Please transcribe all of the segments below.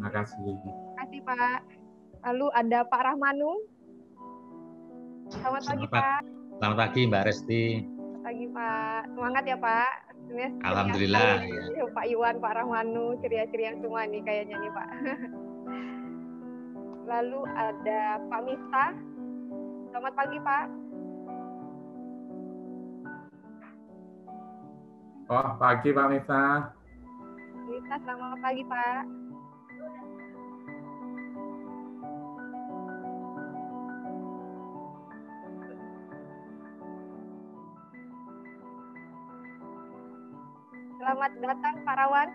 Terima kasih. Terima kasih Pak. Lalu ada Pak Rahmanu. Selamat pagi Pak. Selamat pagi Mbak Resti. Selamat pagi Pak. Semangat ya Pak. Alhamdulillah. Ya. Pak Iwan, Pak Rahmanu, ceria-ceria semua nih kayaknya nih Pak. Lalu ada Pak Miftah. Selamat pagi Pak. Oh, pagi Pak Miftah. Miftah, selamat pagi Pak. Selamat datang Pak Rawan.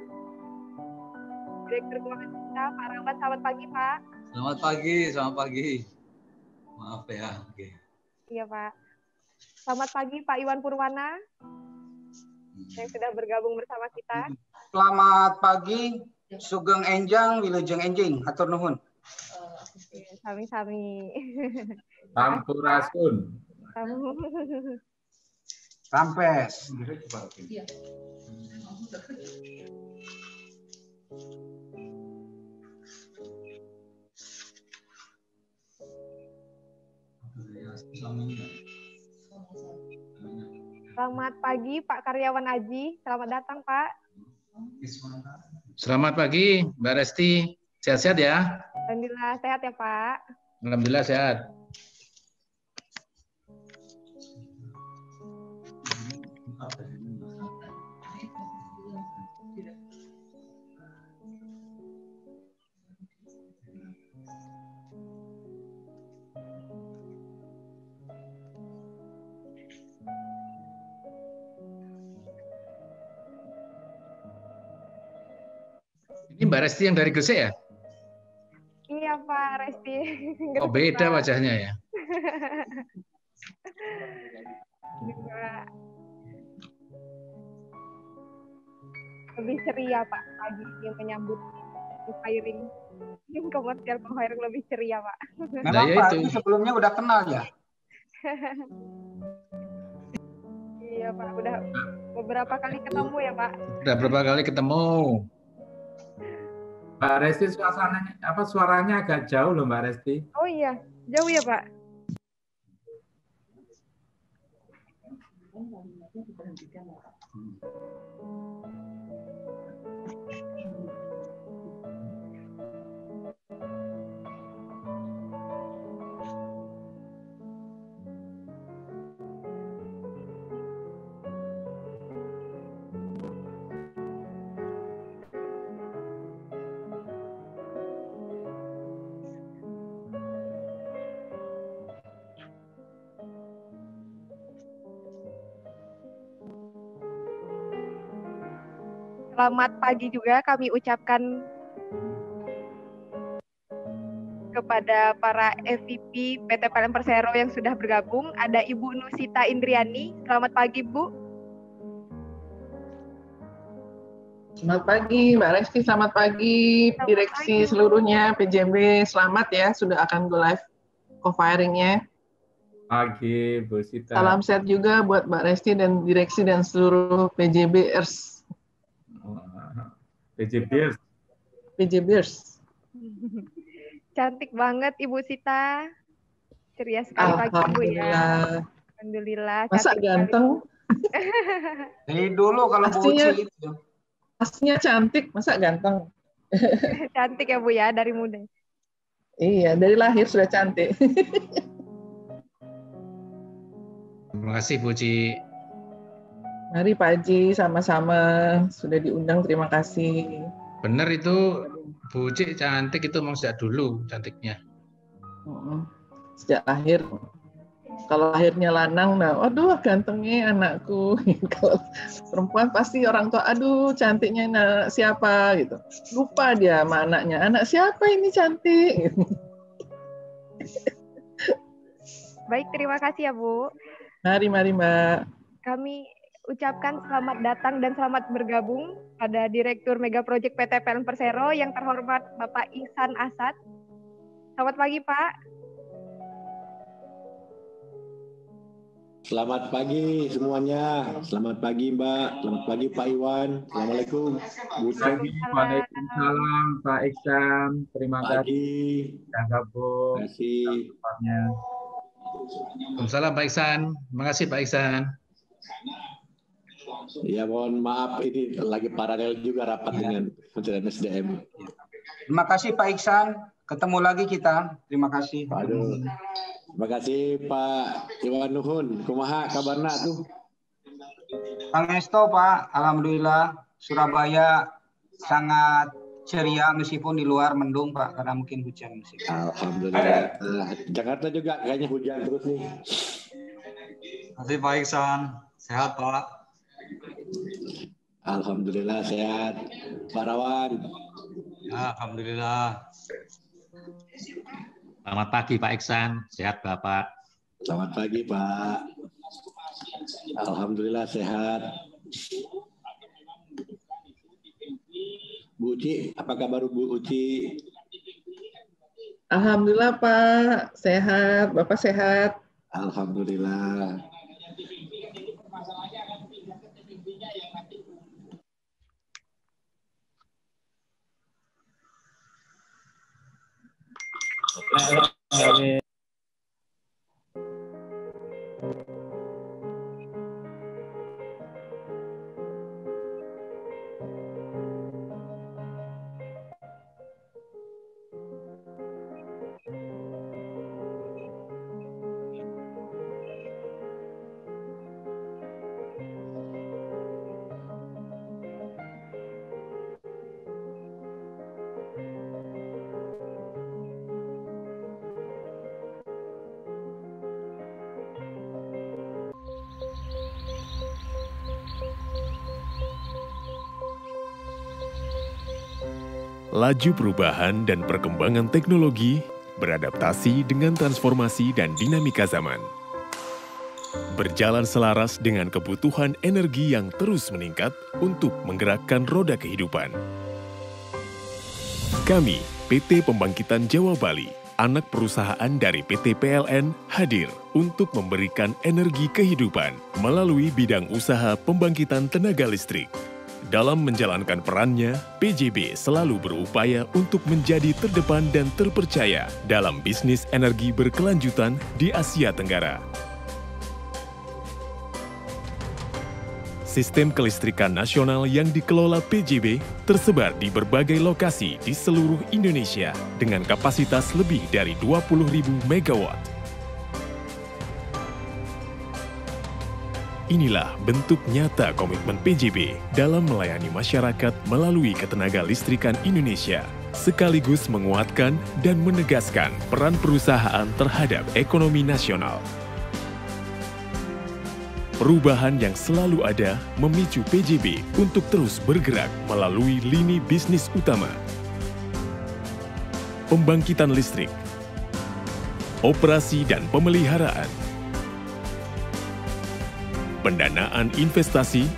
Direktur Keuangan kita, Pak Rawan, selamat pagi Pak. Selamat pagi. Maaf ya. Okay. Iya Pak. Selamat pagi Pak Iwan Purwana yang sudah bergabung bersama kita. Selamat pagi, Sugeng Enjang, Wilujeng Enjing, hatur nuhun. Sami-sami. Sampurasun. Rampes. Selamat pagi Pak Karyawan Aji, selamat datang Pak. Selamat pagi Mbak Resti, sehat-sehat ya? Alhamdulillah sehat ya Pak. Alhamdulillah sehat. Ini Mbak Resti yang dari Gresik ya? Iya Pak Resti. Oh beda wajahnya ya? Lebih ceria Pak pagi yang menyambut firing. Komersial firing lebih ceria Pak. Memang Pak Haji sebelumnya udah kenal ya? Iya Pak, udah beberapa kali ketemu ya Pak. Udah berapa kali ketemu. Mbak Resti suaranya agak jauh loh Mbak Resti. Oh iya, jauh ya Pak. Selamat pagi juga kami ucapkan kepada para EVP PT PLN Persero yang sudah bergabung. Ada Ibu Nusita Indriani. Selamat pagi, Bu. Selamat pagi, Mbak Resti. Selamat pagi, direksi seluruhnya PJB. Selamat ya, sudah akan go live co-firing-nya. Pagi, Bu Sita. Salam sehat juga buat Mbak Resti dan direksi dan seluruh PJBers. PJBers. Cantik banget Ibu Sita. Ceria sekali pagi Bu ya. Alhamdulillah. Masa ganteng? Dari dulu kalau Bu Uci itu. Aslinya cantik, masa ganteng? Cantik ya Bu ya, dari muda. Iya, dari lahir sudah cantik. Terima kasih Bu Ci. Mari Pak Haji, sama-sama sudah diundang, terima kasih. Benar itu Bu Ci cantik itu memang sejak dulu cantiknya. Sejak lahir. Kalau lahirnya lanang, nah, aduh gantengnya anakku. Kalau perempuan pasti orang tua, aduh cantiknya anak siapa gitu. Lupa dia sama anaknya, anak siapa ini cantik. Baik, terima kasih ya Bu. Mari Mbak. Kami ucapkan selamat datang dan selamat bergabung pada Direktur Mega Project PT PLN Persero yang terhormat Bapak Ihsan Asad. Selamat pagi Pak. Selamat pagi semuanya. Selamat pagi Mbak. Selamat pagi Pak Iwan. Assalamualaikum. Bu Cik. Waalaikumsalam Pak Iksan. Terima kasih Pagi. sudah gabung. Terima kasih. Tempatnya. Waalaikumsalam Pak Iksan. Terima kasih Pak Iksan. Ya mohon maaf ini lagi paralel juga rapat dengan Kementerian SDM. Terima kasih Pak Iksan. Ketemu lagi kita. Terima kasih. Aduh. Terima kasih Pak Iwan Nuhun. Kumaha kabarna tuh? Kang Esto Pak, alhamdulillah Surabaya sangat ceria meskipun di luar mendung Pak karena mungkin hujan musim. Alhamdulillah. Jakarta juga kayaknya hujan terus nih. Terima kasih Pak Iksan. Sehat Pak. Alhamdulillah sehat. Pak Rawan. Ya, alhamdulillah. Selamat pagi Pak Iksan, sehat Bapak. Selamat pagi Pak. Alhamdulillah sehat. Bu Uci, apa kabar Bu Uci? Alhamdulillah Pak, sehat. Bapak sehat? Alhamdulillah. Laju perubahan dan perkembangan teknologi beradaptasi dengan transformasi dan dinamika zaman. Berjalan selaras dengan kebutuhan energi yang terus meningkat untuk menggerakkan roda kehidupan. Kami, PT Pembangkitan Jawa Bali, anak perusahaan dari PT PLN, hadir untuk memberikan energi kehidupan melalui bidang usaha pembangkitan tenaga listrik. Dalam menjalankan perannya, PJB selalu berupaya untuk menjadi terdepan dan terpercaya dalam bisnis energi berkelanjutan di Asia Tenggara. Sistem kelistrikan nasional yang dikelola PJB tersebar di berbagai lokasi di seluruh Indonesia dengan kapasitas lebih dari 20.000 megawatt. Inilah bentuk nyata komitmen PJB dalam melayani masyarakat melalui ketenaga listrikan Indonesia, sekaligus menguatkan dan menegaskan peran perusahaan terhadap ekonomi nasional. Perubahan yang selalu ada memicu PJB untuk terus bergerak melalui lini bisnis utama. Pembangkitan listrik, operasi dan pemeliharaan, pendanaan investasi,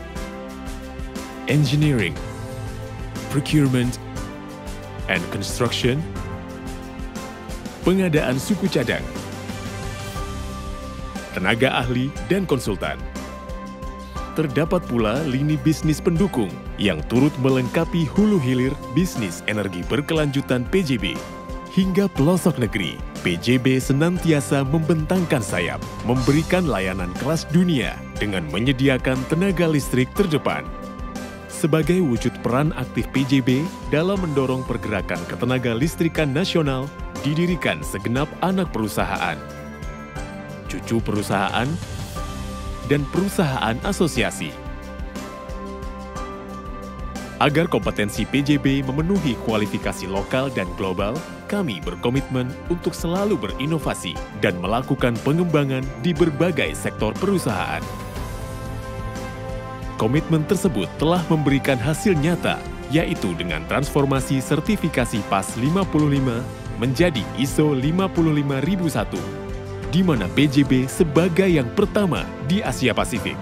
engineering, procurement, and construction, pengadaan suku cadang, tenaga ahli dan konsultan. Terdapat pula lini bisnis pendukung yang turut melengkapi hulu hilir bisnis energi berkelanjutan PJB. Hingga pelosok negeri, PJB senantiasa membentangkan sayap, memberikan layanan kelas dunia dengan menyediakan tenaga listrik terdepan. Sebagai wujud peran aktif PJB dalam mendorong pergerakan ketenaga listrikan nasional, didirikan segenap anak perusahaan, cucu perusahaan, dan perusahaan asosiasi. Agar kompetensi PJB memenuhi kualifikasi lokal dan global, kami berkomitmen untuk selalu berinovasi dan melakukan pengembangan di berbagai sektor perusahaan. Komitmen tersebut telah memberikan hasil nyata, yaitu dengan transformasi sertifikasi PAS 55 menjadi ISO 55001, di mana PJB sebagai yang pertama di Asia Pasifik.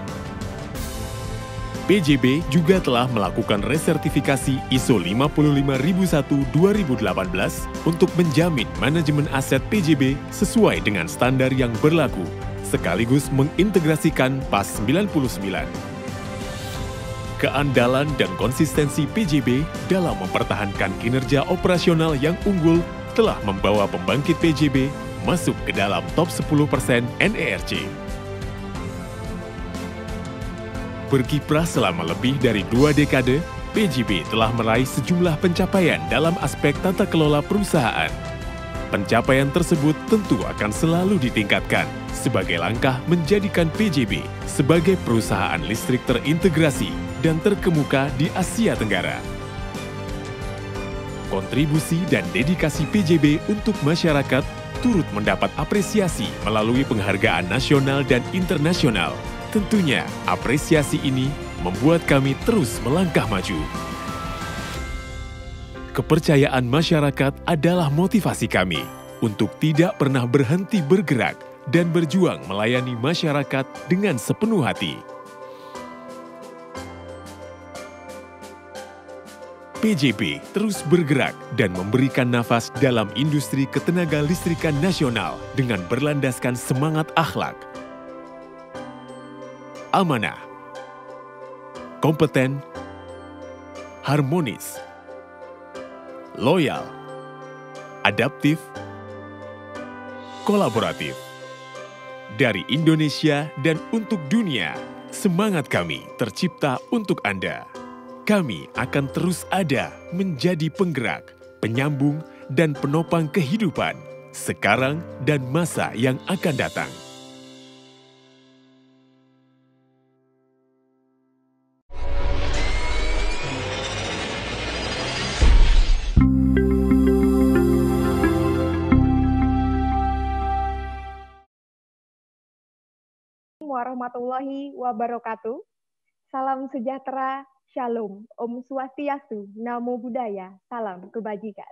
PJB juga telah melakukan resertifikasi ISO 55001-2018 untuk menjamin manajemen aset PJB sesuai dengan standar yang berlaku, sekaligus mengintegrasikan PAS 99. Keandalan dan konsistensi PJB dalam mempertahankan kinerja operasional yang unggul telah membawa pembangkit PJB masuk ke dalam top 10% NERC. Berkiprah selama lebih dari 2 dekade, PJB telah meraih sejumlah pencapaian dalam aspek tata kelola perusahaan. Pencapaian tersebut tentu akan selalu ditingkatkan sebagai langkah menjadikan PJB sebagai perusahaan listrik terintegrasi dan terkemuka di Asia Tenggara. Kontribusi dan dedikasi PJB untuk masyarakat turut mendapat apresiasi melalui penghargaan nasional dan internasional. Tentunya, apresiasi ini membuat kami terus melangkah maju. Kepercayaan masyarakat adalah motivasi kami untuk tidak pernah berhenti bergerak dan berjuang melayani masyarakat dengan sepenuh hati. PJB terus bergerak dan memberikan nafas dalam industri ketenaga listrikan nasional dengan berlandaskan semangat akhlak, amanah, kompeten, harmonis, loyal, adaptif, kolaboratif. Dari Indonesia dan untuk dunia, semangat kami tercipta untuk Anda. Kami akan terus ada menjadi penggerak, penyambung, dan penopang kehidupan sekarang dan masa yang akan datang. Warahmatullahi wabarakatuh. Salam sejahtera, Shalom, Om Swastiastu, Namo Buddhaya, salam kebajikan.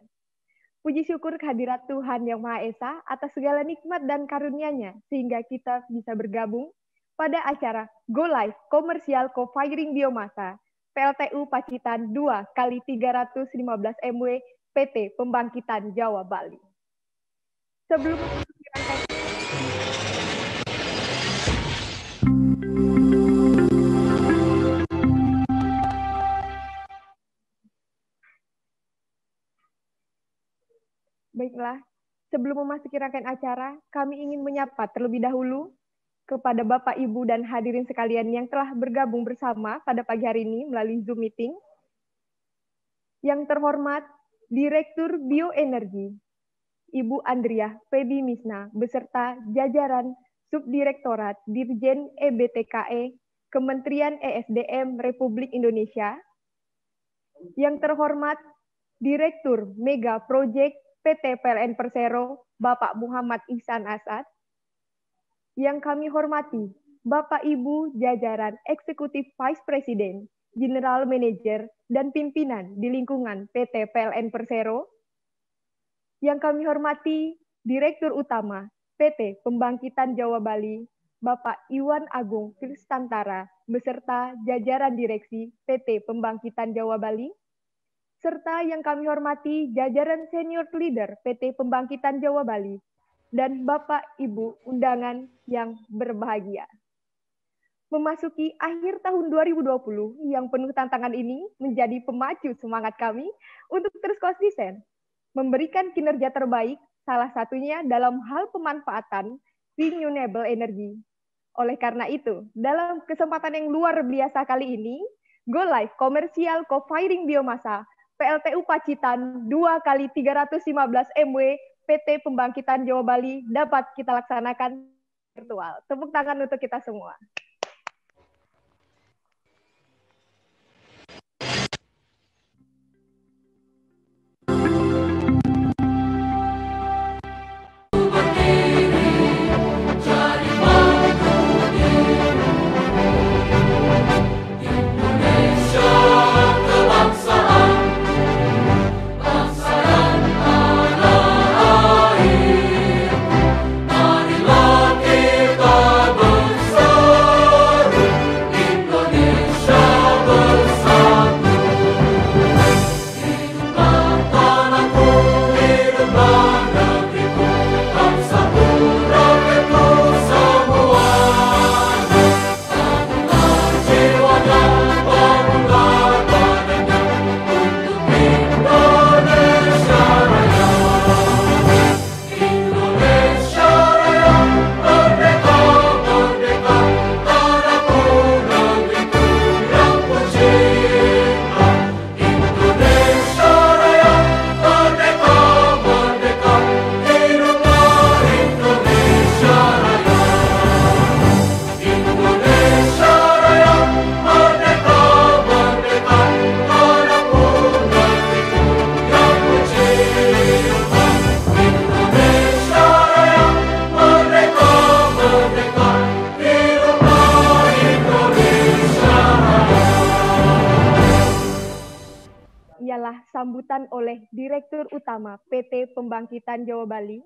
Puji syukur kehadirat Tuhan Yang Maha Esa atas segala nikmat dan karunia-Nya sehingga kita bisa bergabung pada acara Go Live Komersial Co-Firing Biomasa PLTU Pacitan 2x315 MW PT Pembangkitan Jawa Bali. Sebelum Baiklah, sebelum memasuki rangkaian acara, kami ingin menyapa terlebih dahulu kepada Bapak, Ibu, dan hadirin sekalian yang telah bergabung bersama pada pagi hari ini melalui Zoom meeting. Yang terhormat, Direktur Bioenergi, Ibu Andria Febi Misna, beserta jajaran Subdirektorat Dirjen EBTKE, Kementerian ESDM Republik Indonesia. Yang terhormat, Direktur Mega Project PT PLN Persero, Bapak Muhammad Ihsan Asad. Yang kami hormati, Bapak Ibu jajaran Eksekutif Vice President, General Manager, dan pimpinan di lingkungan PT PLN Persero. Yang kami hormati, Direktur Utama PT Pembangkitan Jawa Bali, Bapak Iwan Agung Kristantara, beserta jajaran direksi PT Pembangkitan Jawa Bali. Serta yang kami hormati jajaran senior leader PT Pembangkitan Jawa Bali, dan Bapak Ibu undangan yang berbahagia. Memasuki akhir tahun 2020 yang penuh tantangan ini menjadi pemacu semangat kami untuk terus konsisten, memberikan kinerja terbaik, salah satunya dalam hal pemanfaatan renewable energy. Oleh karena itu, dalam kesempatan yang luar biasa kali ini, Go Live Komersial Co-Firing Biomasa PLTU Pacitan 2x315 MW PT Pembangkitan Jawa Bali dapat kita laksanakan virtual. Tepuk tangan untuk kita semua. Marilah kita bersatu. sambutan oleh Direktur Utama PT Pembangkitan Jawa Bali.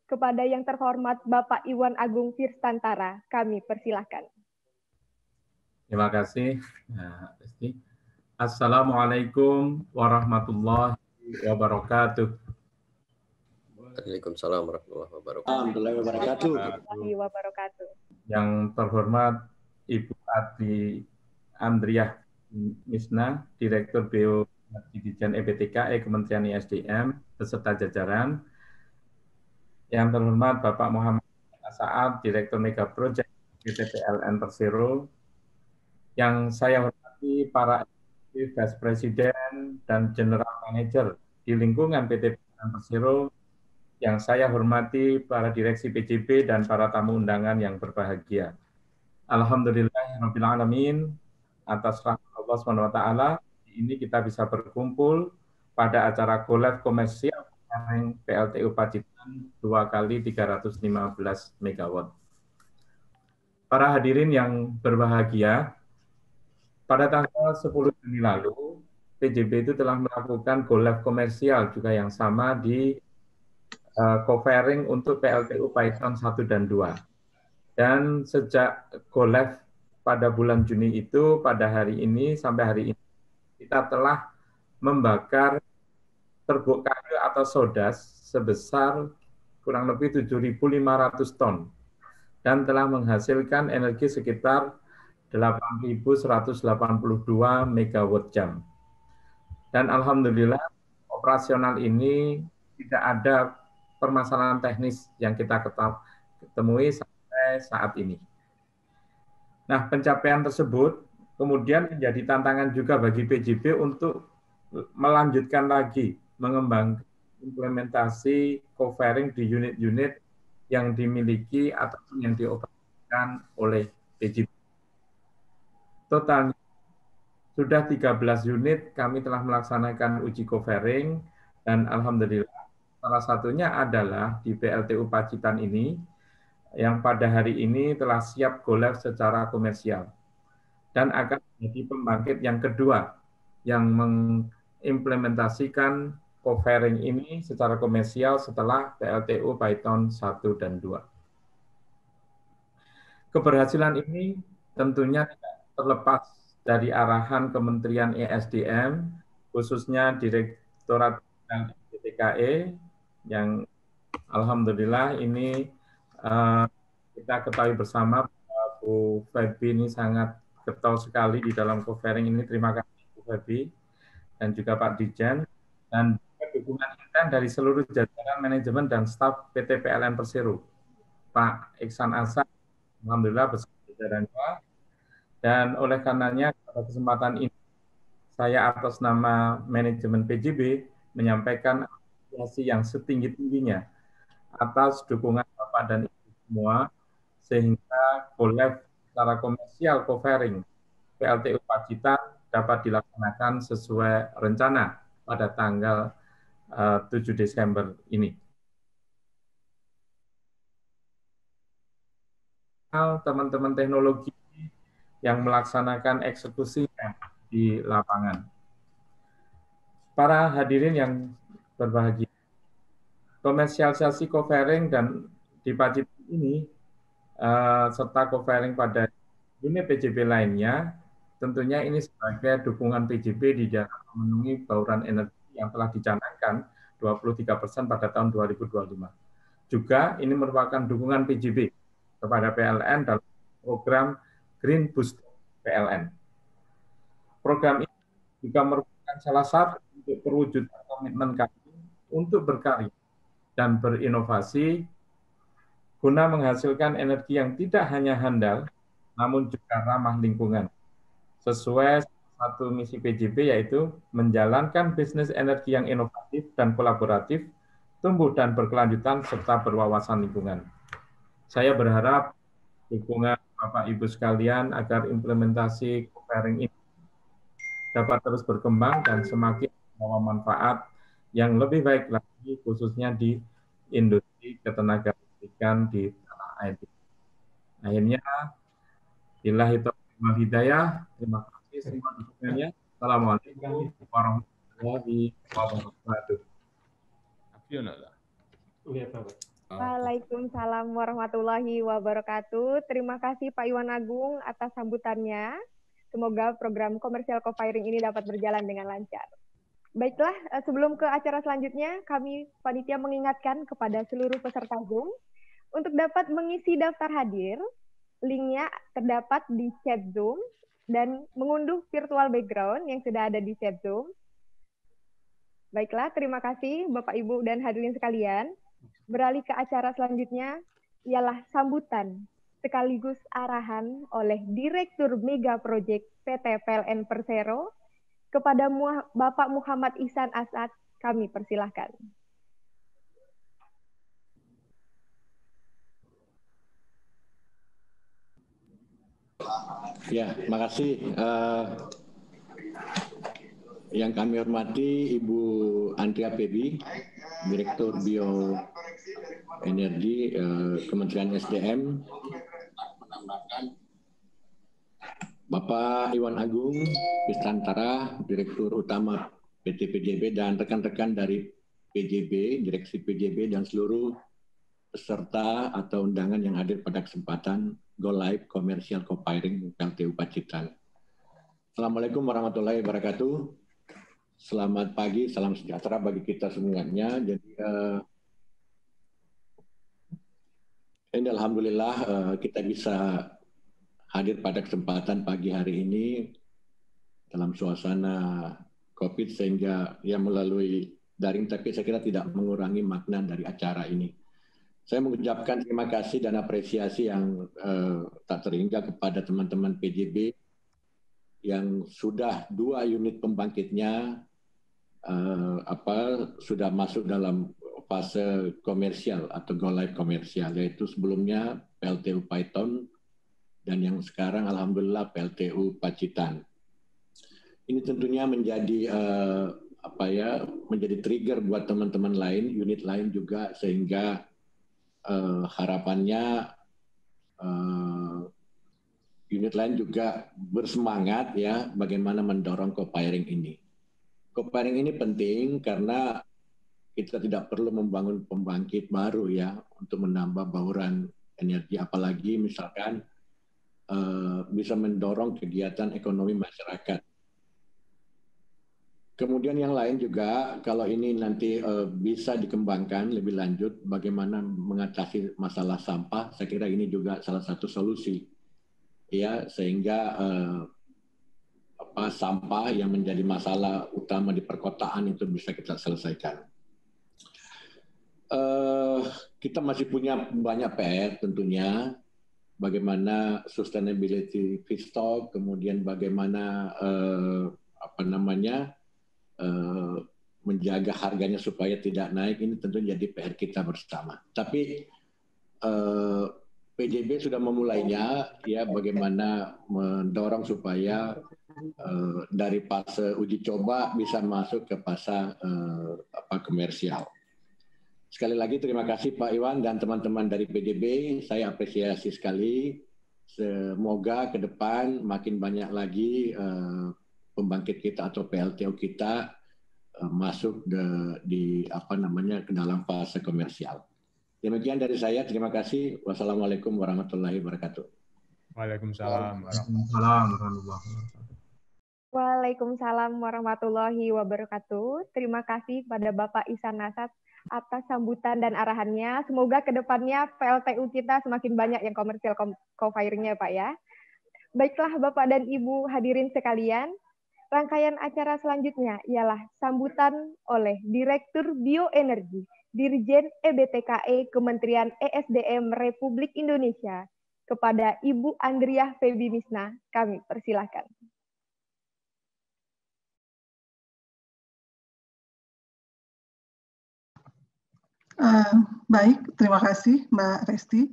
Kepada yang terhormat Bapak Iwan Agung Firstantara, kami persilahkan. Terima kasih. Assalamualaikum warahmatullahi wabarakatuh. Waalaikumsalam warahmatullahi wabarakatuh. Warahmatullahi wabarakatuh. Yang terhormat Ibu Adi Andriah Misna, Direktur BO Dirjen EPTKE Kementerian ISDM beserta jajaran. Yang terhormat Bapak Muhammad Saad, Direktur Mega Project PT PLN Persero. Yang saya hormati para Vice President dan General Manager di lingkungan PT PLN Persero. Yang saya hormati para direksi PJB dan para tamu undangan yang berbahagia. Alhamdulillahirabbil alamin, atas rahmat Allah SWT, ini kita bisa berkumpul pada acara Go Live komersial PLTU Pacitan 2x315 MW. Para hadirin yang berbahagia, pada tanggal 10 Juni lalu, PJB itu telah melakukan Go Live komersial juga yang sama di co-fairing untuk PLTU Python 1 dan 2. Dan sejak Go Live pada bulan Juni itu, pada hari ini sampai hari ini, kita telah membakar terbuk kayu atau sodas sebesar kurang lebih 7.500 ton dan telah menghasilkan energi sekitar 8.182 megawatt jam. Dan alhamdulillah operasional ini tidak ada permasalahan teknis yang kita ketemui sampai saat ini. Nah, pencapaian tersebut kemudian menjadi tantangan juga bagi PJB untuk melanjutkan lagi mengembangkan implementasi co-fairing di unit-unit yang dimiliki ataupun yang dioperasikan oleh PJB. Totalnya sudah 13 unit kami telah melaksanakan uji co-fairing dan alhamdulillah salah satunya adalah di PLTU Pacitan ini yang pada hari ini telah siap go live secara komersial dan akan menjadi pembangkit yang kedua yang mengimplementasikan co-fairing ini secara komersial setelah PLTU Python 1 dan 2. Keberhasilan ini tentunya tidak terlepas dari arahan Kementerian ESDM, khususnya Direktorat PTKE, yang alhamdulillah ini kita ketahui bersama Bu Febi ini sangat getol sekali di dalam co-fairing ini. Terima kasih Bu Febi dan juga Pak Dijen dan dukungan intens dari seluruh jajaran manajemen dan staf PT PLN Persero. Pak Iksan Asa, alhamdulillah bersama jajarannya. Dan oleh karenanya pada kesempatan ini saya atas nama manajemen PJB menyampaikan apresiasi yang setinggi-tingginya atas dukungan Bapak dan Ibu semua sehingga go live secara komersial co-fairing PLTU Pacitan dapat dilaksanakan sesuai rencana pada tanggal 7 Desember ini. Teman-teman teknologi yang melaksanakan eksekusi di lapangan. Para hadirin yang berbahagia, komersialisasi co-fairing dan di Pacitan ini serta co-fairing pada unit PJB lainnya, tentunya ini sebagai dukungan PJB di dalam memenuhi bauran energi yang telah dicanangkan 23% pada tahun 2025. Juga ini merupakan dukungan PJB kepada PLN dalam program Green Boost PLN. Program ini juga merupakan salah satu untuk perwujudan komitmen kami untuk berkarya dan berinovasi guna menghasilkan energi yang tidak hanya handal, namun juga ramah lingkungan. Sesuai satu misi PJB yaitu menjalankan bisnis energi yang inovatif dan kolaboratif, tumbuh dan berkelanjutan serta berwawasan lingkungan. Saya berharap dukungan Bapak Ibu sekalian agar implementasi co-fairing ini dapat terus berkembang dan semakin membawa manfaat yang lebih baik lagi khususnya di industri ketenagalistrikan di tanah air. Akhirnya, billahi taufiq wal hidayah. Terima kasih semua dukungannya. Assalamualaikum warahmatullahi warahmatullahi wabarakatuh. Waalaikumsalam warahmatullahi wabarakatuh. Terima kasih Pak Iwan Agung atas sambutannya. Semoga program komersial co-firing ini dapat berjalan dengan lancar. Baiklah, sebelum ke acara selanjutnya, kami panitia mengingatkan kepada seluruh peserta Zoom untuk dapat mengisi daftar hadir. Linknya terdapat di chat Zoom dan mengunduh virtual background yang sudah ada di chat Zoom. Baiklah, terima kasih Bapak, Ibu, dan hadirin sekalian. Beralih ke acara selanjutnya, ialah sambutan sekaligus arahan oleh Direktur Mega Project PT PLN Persero kepada Bapak Muhammad Ihsan Asad. Kami persilahkan. Ya, terima kasih. Yang kami hormati Ibu Andrea Febi, Direktur Bioenergi Kementerian SDM, Bapak Iwan Agung Firstantara, Direktur Utama PT PJB, dan rekan-rekan dari PJB, Direksi PJB, dan seluruh peserta atau undangan yang hadir pada kesempatan Go Live Commercial Co-firing PLTU Pacitan. Assalamualaikum warahmatullahi wabarakatuh. Selamat pagi, salam sejahtera bagi kita semuanya. Jadi ini alhamdulillah kita bisa hadir pada kesempatan pagi hari ini dalam suasana COVID, sehingga ya melalui daring, tapi saya kira tidak mengurangi makna dari acara ini. Saya mengucapkan terima kasih dan apresiasi yang tak terhingga kepada teman-teman PJB yang sudah 2 unit pembangkitnya sudah masuk dalam fase komersial atau go live komersial, yaitu sebelumnya PLTU Paiton dan yang sekarang alhamdulillah PLTU Pacitan. Ini tentunya menjadi menjadi trigger buat teman-teman lain, unit lain juga, sehingga harapannya unit lain juga bersemangat ya bagaimana mendorong co-firing ini. Co-firing ini penting karena kita tidak perlu membangun pembangkit baru ya untuk menambah bauran energi, apalagi misalkan bisa mendorong kegiatan ekonomi masyarakat. Kemudian yang lain juga, kalau ini nanti bisa dikembangkan lebih lanjut, bagaimana mengatasi masalah sampah, saya kira ini juga salah satu solusi, ya, sehingga sampah yang menjadi masalah utama di perkotaan itu bisa kita selesaikan. Kita masih punya banyak PR tentunya, bagaimana sustainability feedstock, kemudian bagaimana menjaga harganya supaya tidak naik, ini tentu jadi PR kita bersama. Tapi PJB sudah memulainya, ya, bagaimana mendorong supaya dari fase uji coba bisa masuk ke fase komersial. Sekali lagi terima kasih Pak Iwan dan teman-teman dari PJB, saya apresiasi sekali. Semoga ke depan makin banyak lagi pembangkit kita atau PLTU kita masuk ke dalam fase komersial. Demikian dari saya, terima kasih. Wassalamualaikum warahmatullahi wabarakatuh. Waalaikumsalam warahmatullahi wabarakatuh. Waalaikumsalam warahmatullahi wabarakatuh. Terima kasih pada Bapak Ihsan Asad atas sambutan dan arahannya. Semoga ke depannya PLTU kita semakin banyak yang komersial co-firing-nya Pak ya. Baiklah Bapak dan Ibu hadirin sekalian, rangkaian acara selanjutnya ialah sambutan oleh Direktur Bioenergi, Dirjen EBTKE Kementerian ESDM Republik Indonesia, kepada Ibu Andrea Febi Misna. Kami persilahkan. Baik, terima kasih Mbak Resti.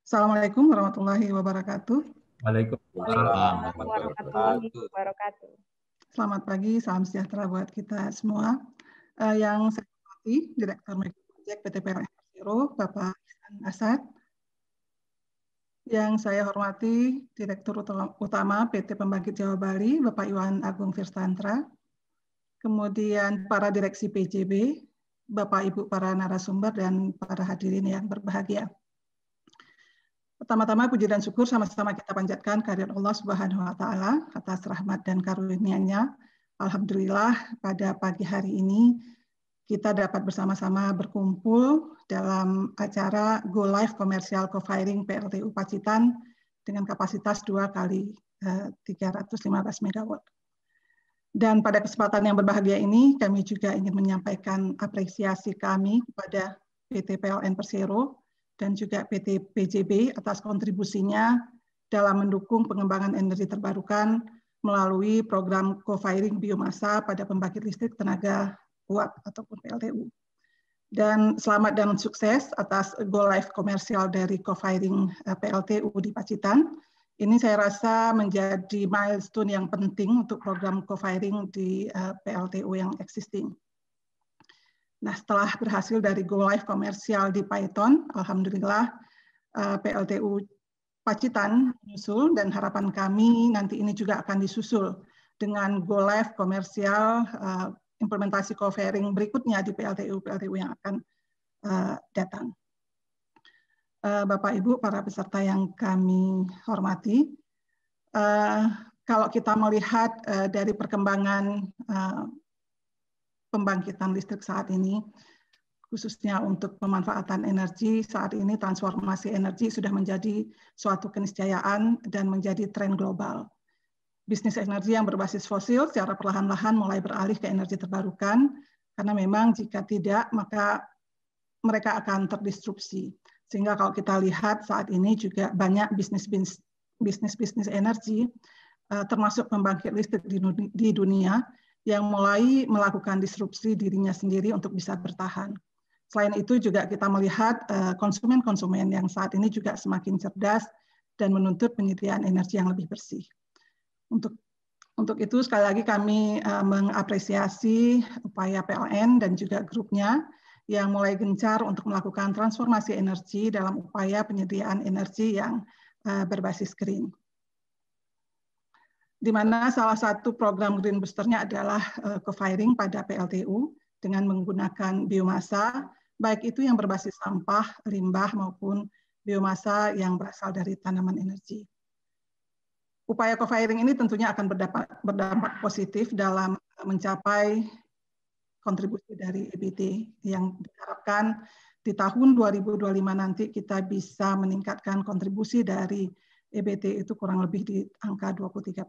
Assalamualaikum warahmatullahi wabarakatuh. Waalaikumsalam warahmatullahi wabarakatuh. Selamat pagi, salam sejahtera buat kita semua. Yang saya hormati Direktur Mega Project PT PLN Persero, Bapak Ihsan Asad. Yang saya hormati Direktur Utama PT Pembangkit Jawa Bali, Bapak Iwan Agung Firstantara. kemudian para direksi PJB, Bapak Ibu para narasumber dan para hadirin yang berbahagia. Pertama-tama puji dan syukur sama-sama kita panjatkan kehadirat Allah Subhanahu wa taala atas rahmat dan karunia-Nya. Alhamdulillah pada pagi hari ini kita dapat bersama-sama berkumpul dalam acara Go Live Commercial Co-Firing PLTU Pacitan dengan kapasitas 2 kali 315 MW. Dan pada kesempatan yang berbahagia ini, kami juga ingin menyampaikan apresiasi kami kepada PT PLN Persero dan juga PT PJB atas kontribusinya dalam mendukung pengembangan energi terbarukan melalui program co-firing biomasa pada pembangkit listrik tenaga kuat ataupun PLTU. Dan selamat dan sukses atas go live komersial dari co-firing PLTU di Pacitan. Ini saya rasa menjadi milestone yang penting untuk program co-firing di PLTU yang existing. Nah, setelah berhasil dari go live komersial di Python, alhamdulillah PLTU Pacitan menyusul dan harapan kami nanti ini juga akan disusul dengan go live komersial implementasi co-firing berikutnya di PLTU yang akan datang. Bapak Ibu para peserta yang kami hormati, kalau kita melihat dari perkembangan pembangkitan listrik saat ini, khususnya untuk pemanfaatan energi, saat ini transformasi energi sudah menjadi suatu keniscayaan dan menjadi tren global. Bisnis energi yang berbasis fosil secara perlahan-lahan mulai beralih ke energi terbarukan, karena memang jika tidak, maka mereka akan terdisrupsi. Sehingga kalau kita lihat saat ini juga banyak bisnis energi, termasuk pembangkit listrik di dunia, yang mulai melakukan disrupsi dirinya sendiri untuk bisa bertahan. Selain itu juga kita melihat konsumen-konsumen yang saat ini juga semakin cerdas dan menuntut penyediaan energi yang lebih bersih. Untuk itu sekali lagi kami mengapresiasi upaya PLN dan juga grupnya yang mulai gencar untuk melakukan transformasi energi dalam upaya penyediaan energi yang berbasis green. Di mana salah satu program Green Booster-nya adalah co-firing pada PLTU dengan menggunakan biomasa, baik itu yang berbasis sampah, limbah, maupun biomasa yang berasal dari tanaman energi. Upaya co-firing ini tentunya akan berdampak positif dalam mencapai kontribusi dari EBT yang diharapkan di tahun 2025 nanti kita bisa meningkatkan kontribusi dari EBT itu kurang lebih di angka 23%.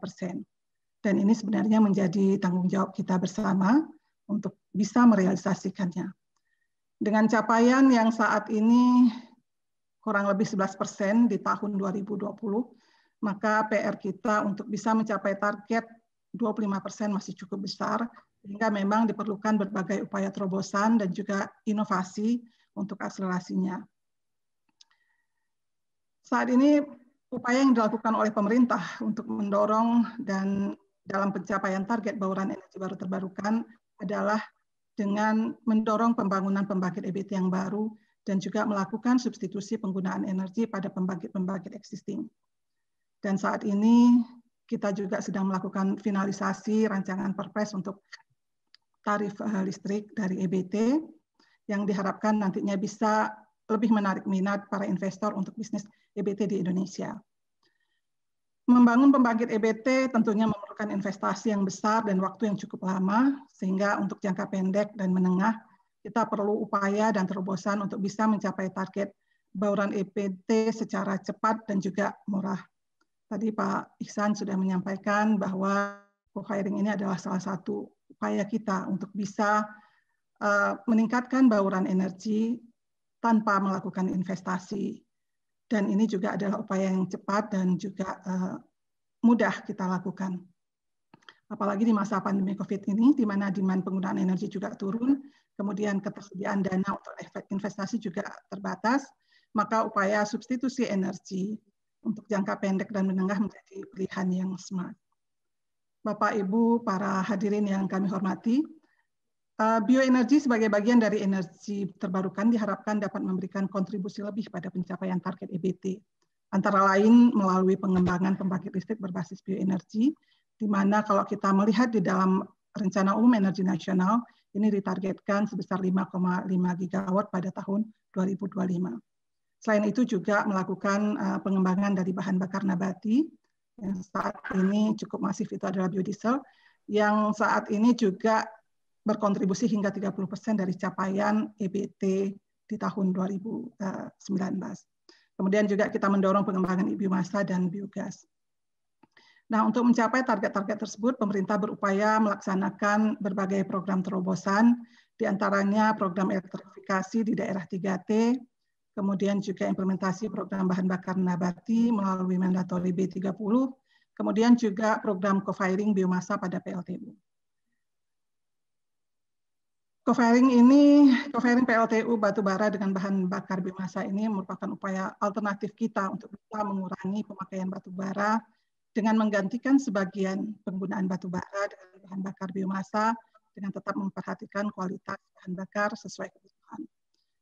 Dan ini sebenarnya menjadi tanggung jawab kita bersama untuk bisa merealisasikannya. Dengan capaian yang saat ini kurang lebih 11% di tahun 2020, maka PR kita untuk bisa mencapai target 25% masih cukup besar, sehingga memang diperlukan berbagai upaya terobosan dan juga inovasi untuk akselerasinya. Saat ini upaya yang dilakukan oleh pemerintah untuk mendorong dan dalam pencapaian target bauran energi baru terbarukan adalah dengan mendorong pembangunan pembangkit EBT yang baru dan juga melakukan substitusi penggunaan energi pada pembangkit-pembangkit existing. Dan saat ini kita juga sedang melakukan finalisasi rancangan Perpres untuk tarif listrik dari EBT yang diharapkan nantinya bisa lebih menarik minat para investor untuk bisnis EBT di Indonesia. Membangun pembangkit EBT tentunya memerlukan investasi yang besar dan waktu yang cukup lama, sehingga untuk jangka pendek dan menengah, kita perlu upaya dan terobosan untuk bisa mencapai target bauran EBT secara cepat dan juga murah. Tadi Pak Ihsan sudah menyampaikan bahwa co-firing ini adalah salah satu upaya kita untuk bisa meningkatkan bauran energi tanpa melakukan investasi. Dan ini juga adalah upaya yang cepat dan juga mudah kita lakukan. Apalagi di masa pandemi COVID ini, di mana demand penggunaan energi juga turun, kemudian ketersediaan dana untuk efek investasi juga terbatas, maka upaya substitusi energi untuk jangka pendek dan menengah menjadi pilihan yang smart. Bapak, Ibu, para hadirin yang kami hormati, bioenergi sebagai bagian dari energi terbarukan diharapkan dapat memberikan kontribusi lebih pada pencapaian target EBT, antara lain melalui pengembangan pembangkit listrik berbasis bioenergi, di mana kalau kita melihat di dalam Rencana Umum Energi Nasional ini ditargetkan sebesar 5,5 gigawatt pada tahun 2025. Selain itu juga melakukan pengembangan dari bahan bakar nabati yang saat ini cukup masif, itu adalah biodiesel, yang saat ini juga berkontribusi hingga 30% dari capaian EBT di tahun 2019. Kemudian juga kita mendorong pengembangan biomasa dan biogas. Nah, untuk mencapai target-target tersebut, pemerintah berupaya melaksanakan berbagai program terobosan, di antaranya program elektrifikasi di daerah 3T, kemudian juga implementasi program bahan bakar nabati melalui mandatori B30, kemudian juga program co-firing biomasa pada PLTU. Co-firing PLTU batubara dengan bahan bakar biomasa ini merupakan upaya alternatif kita untuk bisa mengurangi pemakaian batubara dengan menggantikan sebagian penggunaan batubara dengan bahan bakar biomasa dengan tetap memperhatikan kualitas bahan bakar sesuai kebutuhan.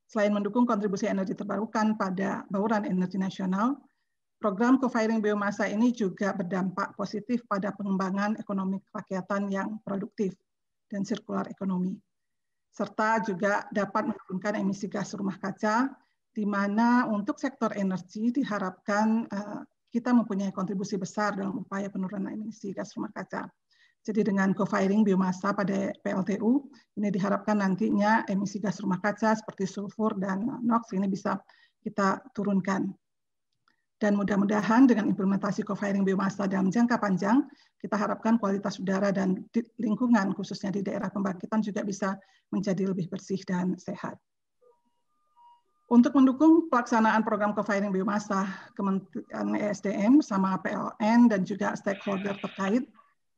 Selain mendukung kontribusi energi terbarukan pada bauran energi nasional, program co-firing biomasa ini juga berdampak positif pada pengembangan ekonomi kerakyatan yang produktif dan sirkular ekonomi, serta juga dapat menurunkan emisi gas rumah kaca, di mana untuk sektor energi diharapkan kita mempunyai kontribusi besar dalam upaya penurunan emisi gas rumah kaca. Jadi dengan co-firing biomasa pada PLTU, ini diharapkan nantinya emisi gas rumah kaca seperti sulfur dan NOx ini bisa kita turunkan. Dan mudah-mudahan dengan implementasi co-firing biomasa dalam jangka panjang, kita harapkan kualitas udara dan lingkungan khususnya di daerah pembangkitan juga bisa menjadi lebih bersih dan sehat. Untuk mendukung pelaksanaan program co-firing biomasa, Kementerian ESDM bersama PLN dan juga stakeholder terkait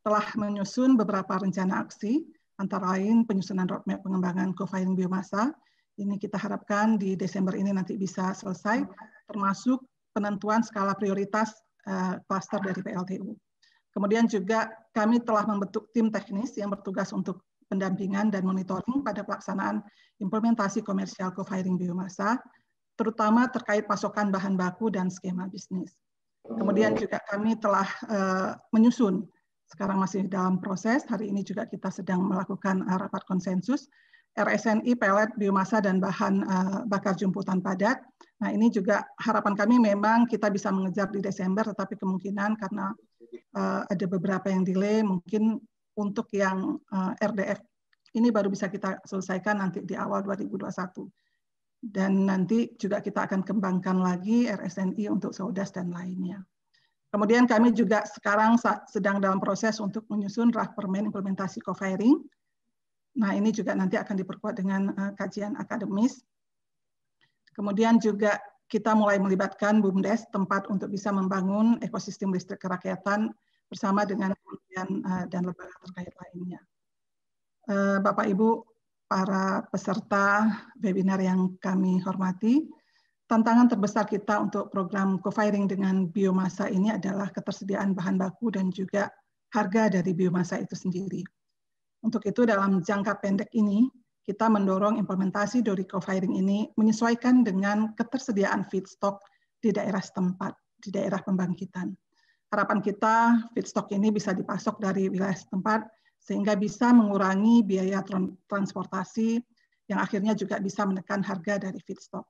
telah menyusun beberapa rencana aksi, antara lain penyusunan roadmap pengembangan co-firing biomasa. Ini kita harapkan di Desember ini nanti bisa selesai, termasuk penentuan skala prioritas klaster dari PLTU. Kemudian juga kami telah membentuk tim teknis yang bertugas untuk pendampingan dan monitoring pada pelaksanaan implementasi komersial co-firing biomasa, terutama terkait pasokan bahan baku dan skema bisnis. Kemudian juga kami telah menyusun, sekarang masih dalam proses, hari ini juga kita sedang melakukan rapat konsensus, RSNI, pelet, biomasa, dan bahan bakar jumputan padat. Nah, ini juga harapan kami memang kita bisa mengejar di Desember, tetapi kemungkinan karena ada beberapa yang delay, mungkin untuk yang RDF ini baru bisa kita selesaikan nanti di awal 2021. Dan nanti juga kita akan kembangkan lagi RSNI untuk Sodas dan lainnya. Kemudian kami juga sekarang sedang dalam proses untuk menyusun draft permen implementasi co-firing. Nah, ini juga nanti akan diperkuat dengan kajian akademis. Kemudian juga kita mulai melibatkan BUMDes, tempat untuk bisa membangun ekosistem listrik kerakyatan bersama dengan kementerian dan lembaga terkait lainnya. Bapak Ibu, para peserta webinar yang kami hormati, tantangan terbesar kita untuk program co-firing dengan biomasa ini adalah ketersediaan bahan baku dan juga harga dari biomasa itu sendiri. Untuk itu dalam jangka pendek ini, kita mendorong implementasi dari co-firing ini menyesuaikan dengan ketersediaan feedstock di daerah setempat, di daerah pembangkitan. Harapan kita feedstock ini bisa dipasok dari wilayah setempat sehingga bisa mengurangi biaya transportasi yang akhirnya juga bisa menekan harga dari feedstock.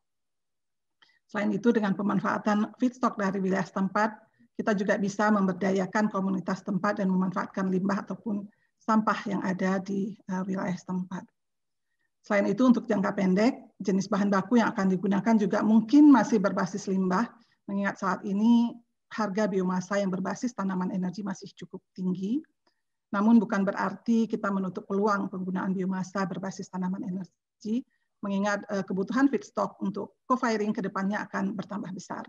Selain itu dengan pemanfaatan feedstock dari wilayah setempat, kita juga bisa memberdayakan komunitas setempat dan memanfaatkan limbah ataupun sampah yang ada di wilayah setempat. Selain itu untuk jangka pendek, jenis bahan baku yang akan digunakan juga mungkin masih berbasis limbah, mengingat saat ini harga biomasa yang berbasis tanaman energi masih cukup tinggi. Namun bukan berarti kita menutup peluang penggunaan biomasa berbasis tanaman energi, mengingat kebutuhan feedstock untuk co-firing ke depannya akan bertambah besar.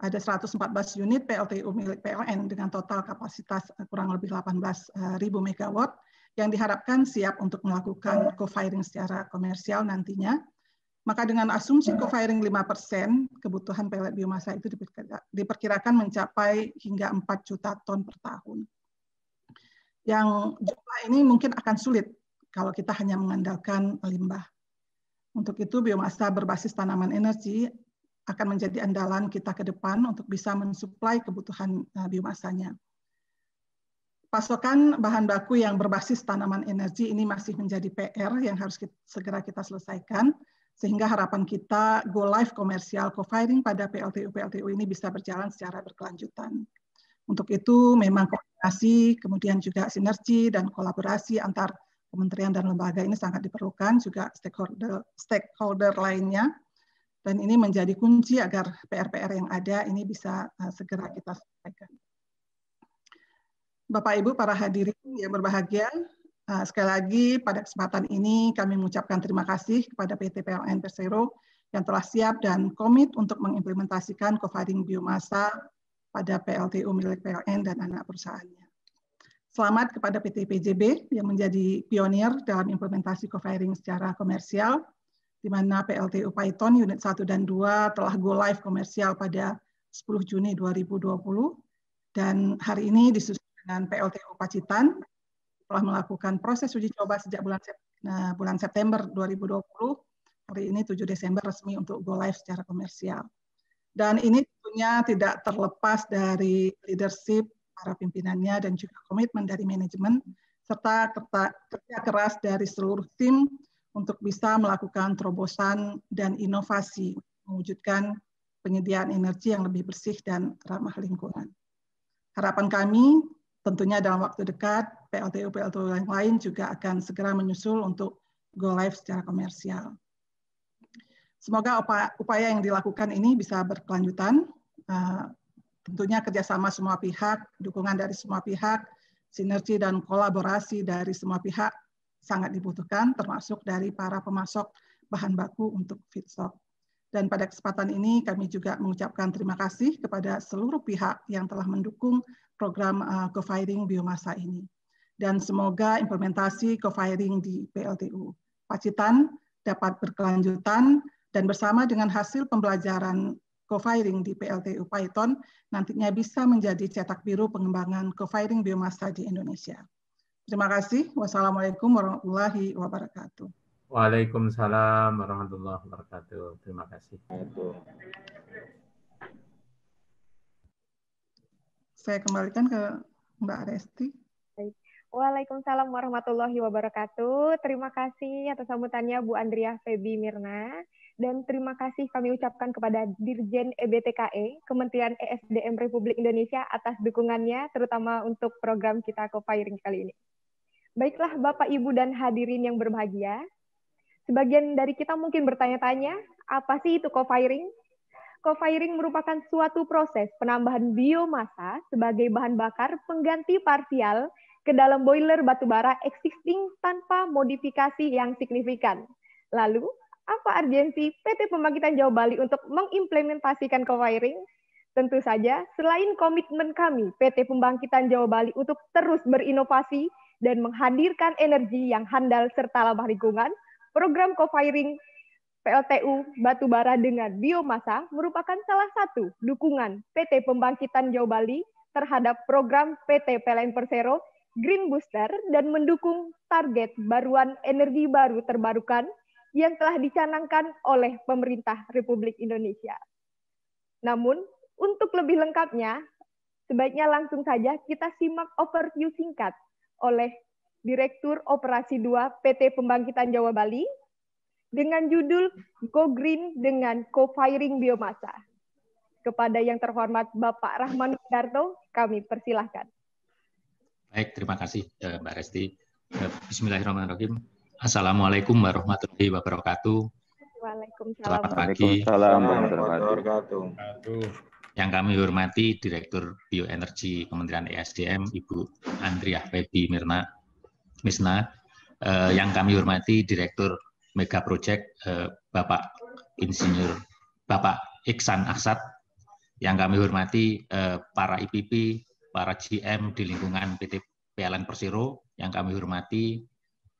Ada 114 unit PLTU milik PLN dengan total kapasitas kurang lebih 18.000 megawatt yang diharapkan siap untuk melakukan co-firing secara komersial nantinya. Maka dengan asumsi co-firing 5%, kebutuhan pelet biomasa itu diperkirakan mencapai hingga 4 juta ton per tahun. Yang jumlah ini mungkin akan sulit kalau kita hanya mengandalkan limbah. Untuk itu biomasa berbasis tanaman energi akan menjadi andalan kita ke depan untuk bisa mensuplai kebutuhan biomasanya. pasokan bahan baku yang berbasis tanaman energi ini masih menjadi PR yang harus segera kita selesaikan, sehingga harapan kita go live komersial co-firing pada PLTU ini bisa berjalan secara berkelanjutan. Untuk itu memang koordinasi, kemudian juga sinergi dan kolaborasi antar kementerian dan lembaga ini sangat diperlukan, juga stakeholder lainnya, dan ini menjadi kunci agar PR-PR yang ada ini bisa segera kita selesaikan. Bapak Ibu para hadirin yang berbahagia, sekali lagi pada kesempatan ini kami mengucapkan terima kasih kepada PT PLN Persero yang telah siap dan komit untuk mengimplementasikan co-firing biomasa pada PLTU milik PLN dan anak perusahaannya. Selamat kepada PT PJB yang menjadi pionir dalam implementasi co-firing secara komersial, di mana PLTU Paiton unit 1 dan 2 telah go live komersial pada 10 Juni 2020, dan hari ini disusul dengan PLTU Pacitan telah melakukan proses uji coba sejak bulan September 2020. Hari ini 7 Desember resmi untuk go live secara komersial. Dan ini tentunya tidak terlepas dari leadership para pimpinannya dan juga komitmen dari manajemen serta kerja keras dari seluruh tim untuk bisa melakukan terobosan dan inovasi mewujudkan penyediaan energi yang lebih bersih dan ramah lingkungan. Harapan kami tentunya dalam waktu dekat, PLTU yang lain juga akan segera menyusul untuk go live secara komersial. Semoga upaya yang dilakukan ini bisa berkelanjutan, tentunya kerjasama semua pihak, dukungan dari semua pihak, sinergi dan kolaborasi dari semua pihak sangat dibutuhkan, termasuk dari para pemasok bahan baku untuk feedstock. Dan pada kesempatan ini kami juga mengucapkan terima kasih kepada seluruh pihak yang telah mendukung program co-firing biomasa ini. Dan semoga implementasi co-firing di PLTU Pacitan dapat berkelanjutan dan bersama dengan hasil pembelajaran co-firing di PLTU Paiton nantinya bisa menjadi cetak biru pengembangan co-firing biomasa di Indonesia. Terima kasih. Wassalamualaikum warahmatullahi wabarakatuh. Waalaikumsalam warahmatullahi wabarakatuh. Terima kasih. Saya kembalikan ke Mbak Resti. Waalaikumsalam warahmatullahi wabarakatuh. Terima kasih atas sambutannya Bu Andriah Febi Mirna. Dan terima kasih kami ucapkan kepada Dirjen EBTKE, Kementerian ESDM Republik Indonesia atas dukungannya, terutama untuk program kita co-firing kali ini. Baiklah Bapak, Ibu, dan hadirin yang berbahagia. Sebagian dari kita mungkin bertanya-tanya, apa sih itu co-firing? Co-firing merupakan suatu proses penambahan biomasa sebagai bahan bakar pengganti parsial ke dalam boiler batubara existing tanpa modifikasi yang signifikan. Lalu, apa urgensi PT Pembangkitan Jawa Bali untuk mengimplementasikan co-firing? Tentu saja, selain komitmen kami, PT Pembangkitan Jawa Bali untuk terus berinovasi dan menghadirkan energi yang handal serta ramah lingkungan, program co-firing PLTU batubara dengan biomasa merupakan salah satu dukungan PT Pembangkitan Jawa Bali terhadap program PT PLN Persero Green Booster dan mendukung target baruan energi baru terbarukan yang telah dicanangkan oleh pemerintah Republik Indonesia. Namun, untuk lebih lengkapnya, sebaiknya langsung saja kita simak overview singkat oleh Direktur Operasi 2 PT Pembangkitan Jawa Bali dengan judul Go Green dengan Co-Firing Biomasa. Kepada yang terhormat Bapak Rahman Darto, kami persilahkan. Baik, terima kasih Mbak Resti. Bismillahirrahmanirrahim. Assalamualaikum warahmatullahi wabarakatuh. Waalaikumsalam. Selamat pagi. Warahmatullahi wabarakatuh. Yang kami hormati Direktur Bioenergi Kementerian ESDM, Ibu Andriah Febi Mirna, yang kami hormati Direktur Mega Project Bapak Insinyur Bapak Iksan Aksad, yang kami hormati para IPP, para GM di lingkungan PT PLN Persero, yang kami hormati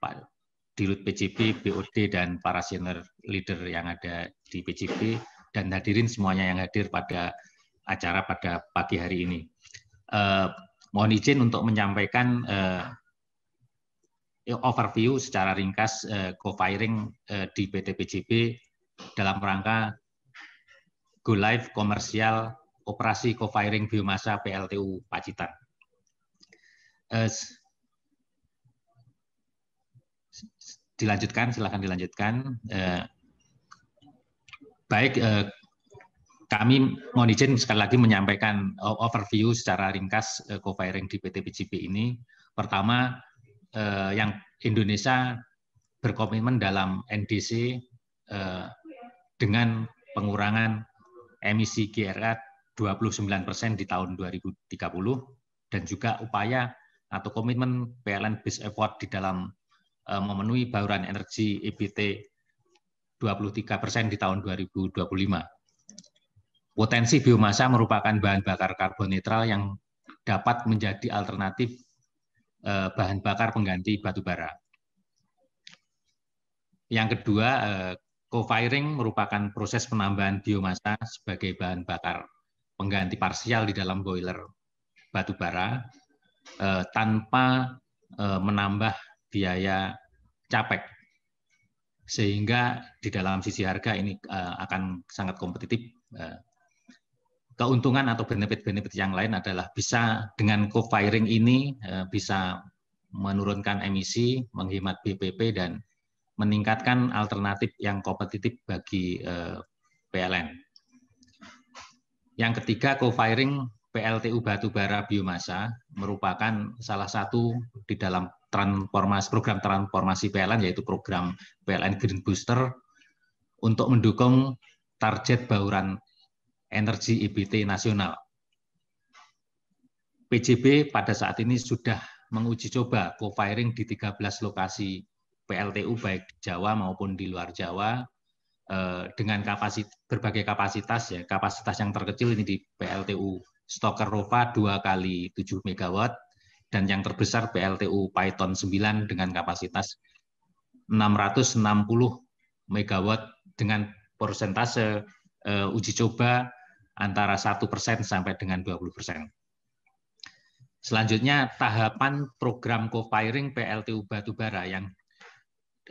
Pak Dirut PJB, BOD, dan para senior leader yang ada di PJB, dan hadirin semuanya yang hadir pada acara pada pagi hari ini. Mohon izin untuk menyampaikan overview secara ringkas co-firing di PT PJB dalam rangka go live komersial operasi co-firing biomasa PLTU Pacitan. Dilanjutkan, silakan dilanjutkan. Baik, kami mohon izin sekali lagi menyampaikan overview secara ringkas co-firing di PT PJB ini. Pertama, yang Indonesia berkomitmen dalam NDC dengan pengurangan emisi GRA 29% di tahun 2030 dan juga upaya atau komitmen PLN Base Effort di dalam memenuhi bauran energi EBT 23% di tahun 2025. Potensi biomasa merupakan bahan bakar karbon netral yang dapat menjadi alternatif bahan bakar pengganti batu bara. Yang kedua, co-firing merupakan proses penambahan biomasa sebagai bahan bakar pengganti parsial di dalam boiler batu bara tanpa menambah biaya capek, sehingga di dalam sisi harga ini akan sangat kompetitif. Keuntungan atau benefit-benefit yang lain adalah bisa dengan co-firing ini bisa menurunkan emisi, menghemat BPP, dan meningkatkan alternatif yang kompetitif bagi PLN. Yang ketiga, co-firing PLTU batubara biomasa merupakan salah satu di dalam program transformasi PLN, yaitu program PLN Green Booster untuk mendukung target bauran energi EBT nasional. PJB pada saat ini sudah menguji coba co-firing di 13 lokasi PLTU baik di Jawa maupun di luar Jawa dengan berbagai kapasitas ya. Kapasitas yang terkecil ini di PLTU Stokerova 2x7 MW dan yang terbesar PLTU Python 9 dengan kapasitas 660 MW dengan persentase uji coba antara 1% sampai dengan 20%. Selanjutnya, tahapan program co-firing PLTU batubara yang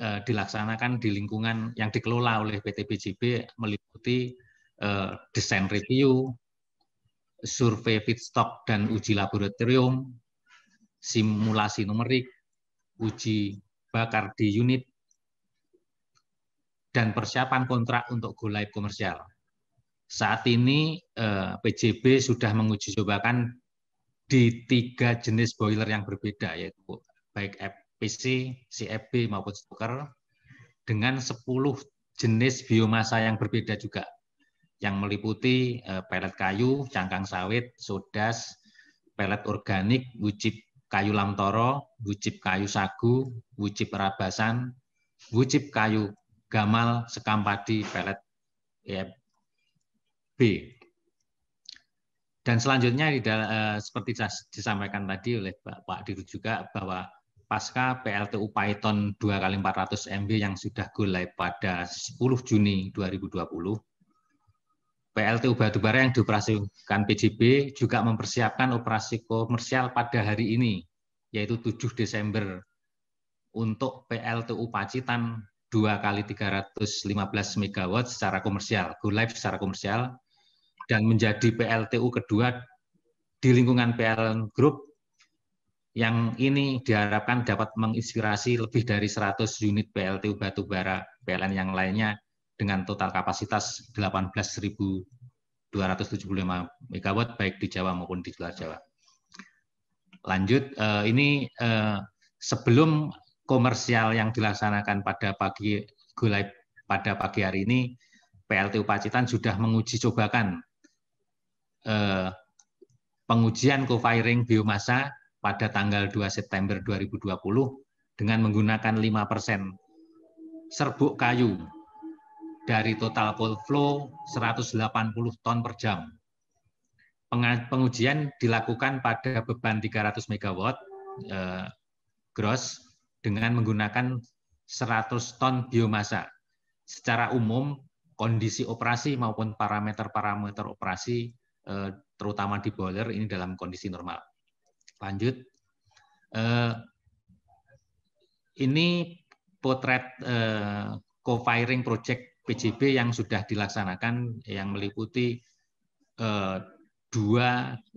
dilaksanakan di lingkungan yang dikelola oleh PT PJB meliputi desain review, survei feedstock dan uji laboratorium, simulasi numerik, uji bakar di unit, dan persiapan kontrak untuk go live komersial. Saat ini PJB sudah menguji cobakan di 3 jenis boiler yang berbeda, yaitu baik FPC, CFB maupun stoker, dengan 10 jenis biomasa yang berbeda juga, yang meliputi pelet kayu, cangkang sawit, sodas, pelet organik, wujib kayu lamtoro, wujib kayu sagu, wujib rabasan, wujib kayu gamal, sekam padi, pelet B. Dan selanjutnya seperti disampaikan tadi oleh Pak Dirut juga bahwa pasca PLTU Python 2x400 MB yang sudah go live pada 10 Juni 2020, PLTU batubara yang dioperasikan PJB juga mempersiapkan operasi komersial pada hari ini, yaitu 7 Desember untuk PLTU Pacitan 2x315 MW secara komersial, go live secara komersial, dan menjadi PLTU kedua di lingkungan PLN Group yang ini diharapkan dapat menginspirasi lebih dari 100 unit PLTU batubara PLN yang lainnya dengan total kapasitas 18.275 MW baik di Jawa maupun di luar Jawa. Lanjut, ini sebelum komersial yang dilaksanakan pada go live pada pagi hari ini, PLTU Pacitan sudah menguji cobakan pengujian co-firing biomasa pada tanggal 2 September 2020 dengan menggunakan 5% serbuk kayu dari total cold flow 180 ton per jam. Pengujian dilakukan pada beban 300 MW gross dengan menggunakan 100 ton biomasa. Secara umum, kondisi operasi maupun parameter-parameter operasi terutama di boiler ini dalam kondisi normal. Lanjut, ini potret co-firing project PJB yang sudah dilaksanakan, yang meliputi 2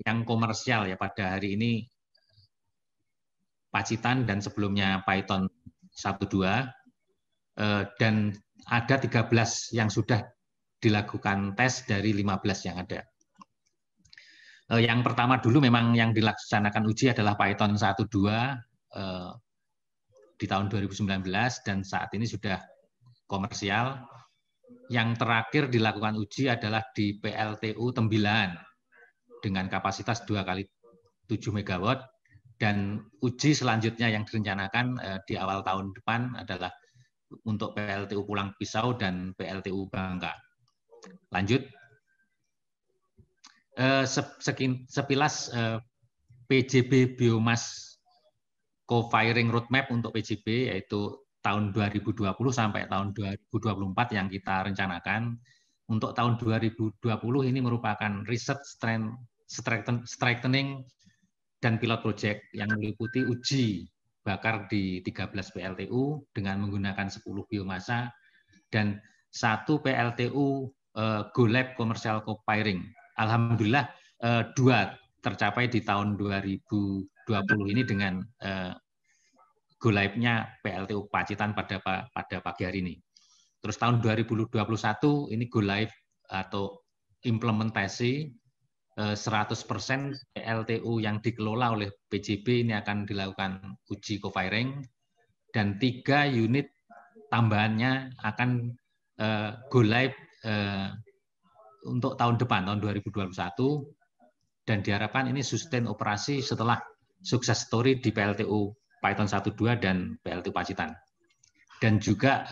yang komersial ya pada hari ini Pacitan dan sebelumnya Python 1.2, dan ada 13 yang sudah dilakukan tes dari 15 yang ada. Yang pertama dulu memang yang dilaksanakan uji adalah Python 1.2 di tahun 2019 dan saat ini sudah komersial. Yang terakhir dilakukan uji adalah di PLTU Tembilan dengan kapasitas 2x7 MW, dan uji selanjutnya yang direncanakan di awal tahun depan adalah untuk PLTU Pulang Pisau dan PLTU Bangka. Lanjut. Sekilas PJB Biomass Co-Firing Roadmap untuk PJB, yaitu tahun 2020 sampai tahun 2024 yang kita rencanakan. Untuk tahun 2020 ini merupakan research strengthening dan pilot project yang meliputi uji bakar di 13 PLTU dengan menggunakan 10 biomasa dan 1 PLTU Go Lab Commercial Co-Firing. Alhamdulillah 2 tercapai di tahun 2020 ini dengan Go Live-nya PLTU Pacitan pada pagi hari ini. Terus tahun 2021 ini Go Live atau implementasi 100% PLTU yang dikelola oleh PJB ini akan dilakukan uji co-firing, dan 3 unit tambahannya akan go live untuk tahun depan, tahun 2021, dan diharapkan ini sustain operasi setelah sukses story di PLTU Python 1.2 dan PLTU Pacitan. Dan juga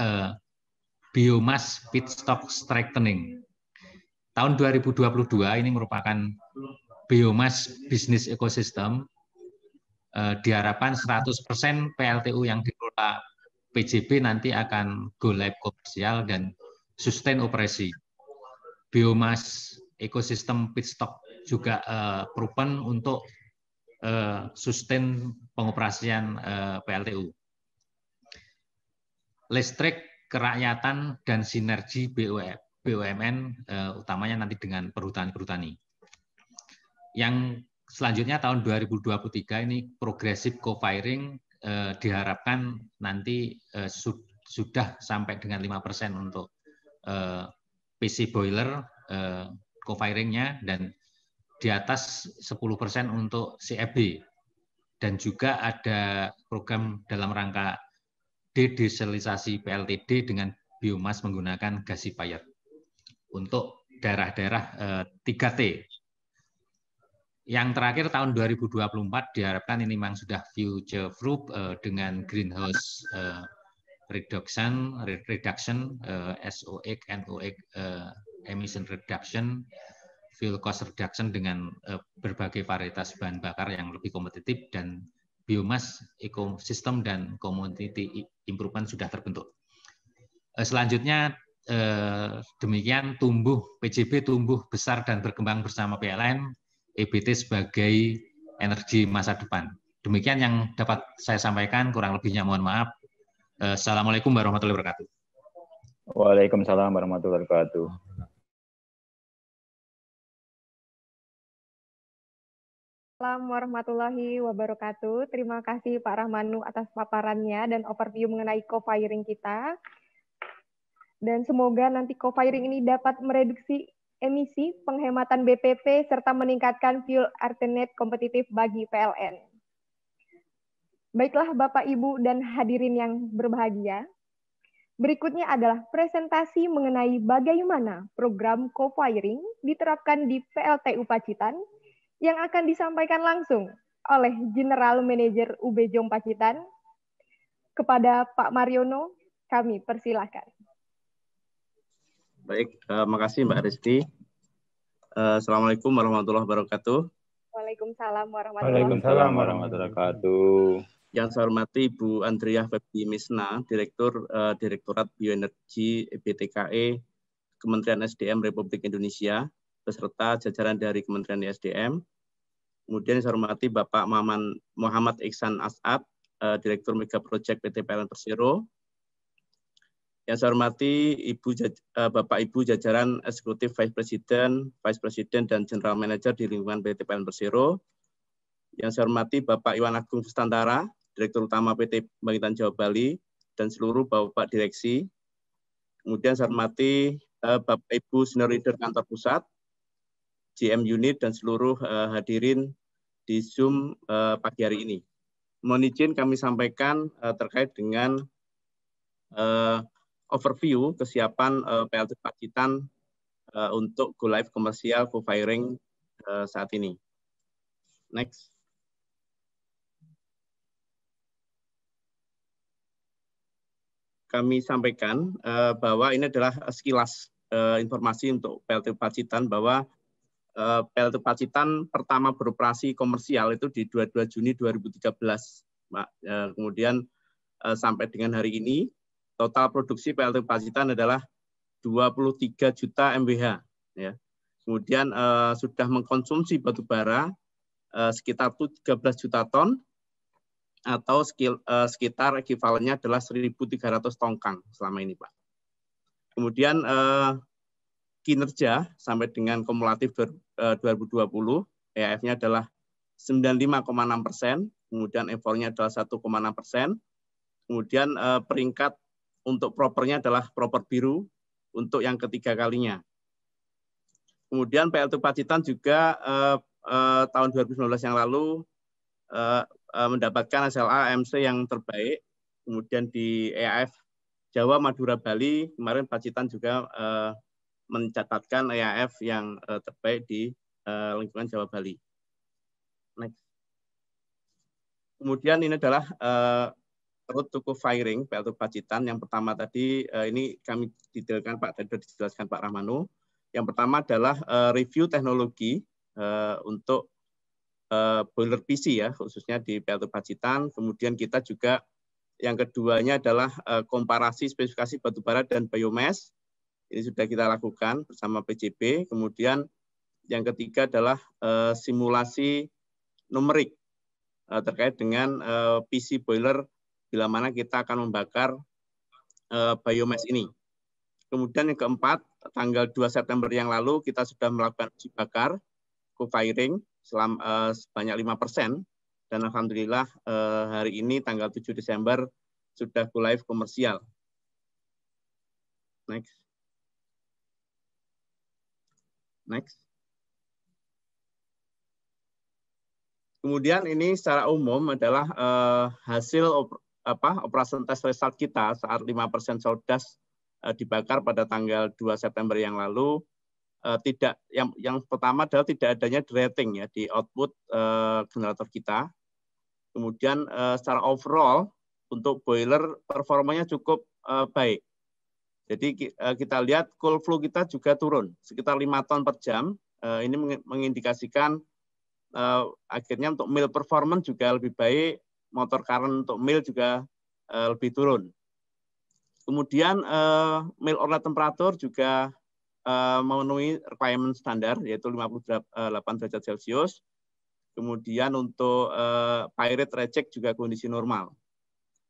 biomass feedstock strengthening. Tahun 2022 ini merupakan biomass business ecosystem. Diharapkan 100% PLTU yang dikelola PJB nanti akan go live komersial dan sustain operasi. Biomass ecosystem feedstock juga proven untuk sustain pengoperasian PLTU. Listrik, kerakyatan, dan sinergi BUMN, utamanya nanti dengan perhutani. Yang selanjutnya tahun 2023 ini progressive co-firing diharapkan nanti sudah sampai dengan 5% untuk PC boiler co-firingnya, dan di atas 10% untuk CFB. Dan juga ada program dalam rangka dedieselisasi PLTD dengan biomas menggunakan gasifier untuk daerah-daerah 3T. Yang terakhir tahun 2024 diharapkan ini memang sudah future proof dengan greenhouse reduction, SOx, NOx, emission reduction, fuel cost reduction dengan berbagai varietas bahan bakar yang lebih kompetitif, dan biomass ekosistem dan community improvement sudah terbentuk. Selanjutnya demikian PJB tumbuh besar dan berkembang bersama PLN, EBT sebagai energi masa depan. Demikian yang dapat saya sampaikan, kurang lebihnya mohon maaf. Assalamualaikum warahmatullahi wabarakatuh. Waalaikumsalam warahmatullahi wabarakatuh. Assalamualaikum warahmatullahi wabarakatuh. Terima kasih Pak Rahmanu atas paparannya dan overview mengenai co-firing kita. Dan semoga nanti co-firing ini dapat mereduksi emisi, penghematan BPP, serta meningkatkan fuel alternate kompetitif bagi PLN. Baiklah Bapak, Ibu, dan hadirin yang berbahagia. Berikutnya adalah presentasi mengenai bagaimana program co-firing diterapkan di PLTU Pacitan yang akan disampaikan langsung oleh General Manager UB Jong Pacitan. Kepada Pak Mariono, kami persilahkan. Baik, makasih Mbak Risti. Assalamualaikum warahmatullahi wabarakatuh. Waalaikumsalam warahmatullahi wabarakatuh. Yang saya hormati Ibu Andriah Febi Misna, Direktur Direktorat Bioenergi EBTKE Kementerian SDM Republik Indonesia, beserta jajaran dari Kementerian SDM. Kemudian saya hormati Bapak Muhammad Iksan As'ad, Direktur Mega Project PT PLN Persero. Yang saya hormati Bapak Ibu jajaran Eksekutif Vice President, dan General Manager di lingkungan PT PLN Persero. Yang saya hormati Bapak Iwan Agung Fustantara, Direktur Utama PT Pembangkitan Jawa Bali, dan seluruh Bapak Direksi. Kemudian saya hormati Bapak Ibu Senior Leader Kantor Pusat, GM Unit, dan seluruh hadirin di Zoom pagi hari ini. Mohon izin kami sampaikan terkait dengan overview kesiapan PLT Pacitan untuk go live komersial co-firing saat ini. Next. Kami sampaikan bahwa ini adalah sekilas informasi untuk PLT Pacitan, bahwa PLT Pacitan pertama beroperasi komersial itu di 22 Juni 2013. Kemudian sampai dengan hari ini, total produksi PLT Pacitan adalah 23 juta MWh. Ya. Kemudian sudah mengkonsumsi batu bara sekitar 13 juta ton, atau sekitar ekivalennya adalah 1.300 tongkang selama ini, Pak. Kemudian kinerja sampai dengan kumulatif 2020, EAF-nya adalah 95,6%, kemudian effortnya adalah 1,6%, kemudian peringkat untuk propernya adalah proper biru untuk yang ketiga kalinya. Kemudian PLT Pacitan juga tahun 2019 yang lalu mendapatkan SLA AMC yang terbaik. Kemudian di EAF Jawa, Madura, Bali, kemarin Pacitan juga mencatatkan EAF yang terbaik di lingkungan Jawa Bali. Next. Kemudian ini adalah road to co-firing PLT Pacitan. Yang pertama tadi, ini kami detailkan Pak, tadi sudah dijelaskan Pak Rahmano. Yang pertama adalah review teknologi untuk boiler PC ya, khususnya di PLT Pacitan. Kemudian kita juga yang keduanya adalah komparasi spesifikasi batubara dan biomass. Ini sudah kita lakukan bersama PJB. Kemudian yang ketiga adalah simulasi numerik terkait dengan PC boiler bila mana kita akan membakar biomass ini. Kemudian yang keempat, tanggal 2 September yang lalu kita sudah melakukan uji bakar co-firing sebanyak 5%, dan alhamdulillah hari ini tanggal 7 Desember sudah go live komersial. Next. Next. Kemudian ini secara umum adalah hasil operation test result kita saat 5% sawdust dibakar pada tanggal 2 September yang lalu. Tidak, yang pertama adalah tidak adanya derating ya di output generator kita. Kemudian secara overall untuk boiler performanya cukup baik. Jadi kita lihat cool flow kita juga turun sekitar 5 ton per jam. Ini mengindikasikan akhirnya untuk mill performance juga lebih baik, motor current untuk mill juga lebih turun. Kemudian mill outlet temperatur juga memenuhi requirement standar, yaitu 58 derajat Celcius. Kemudian untuk pirate reject juga kondisi normal.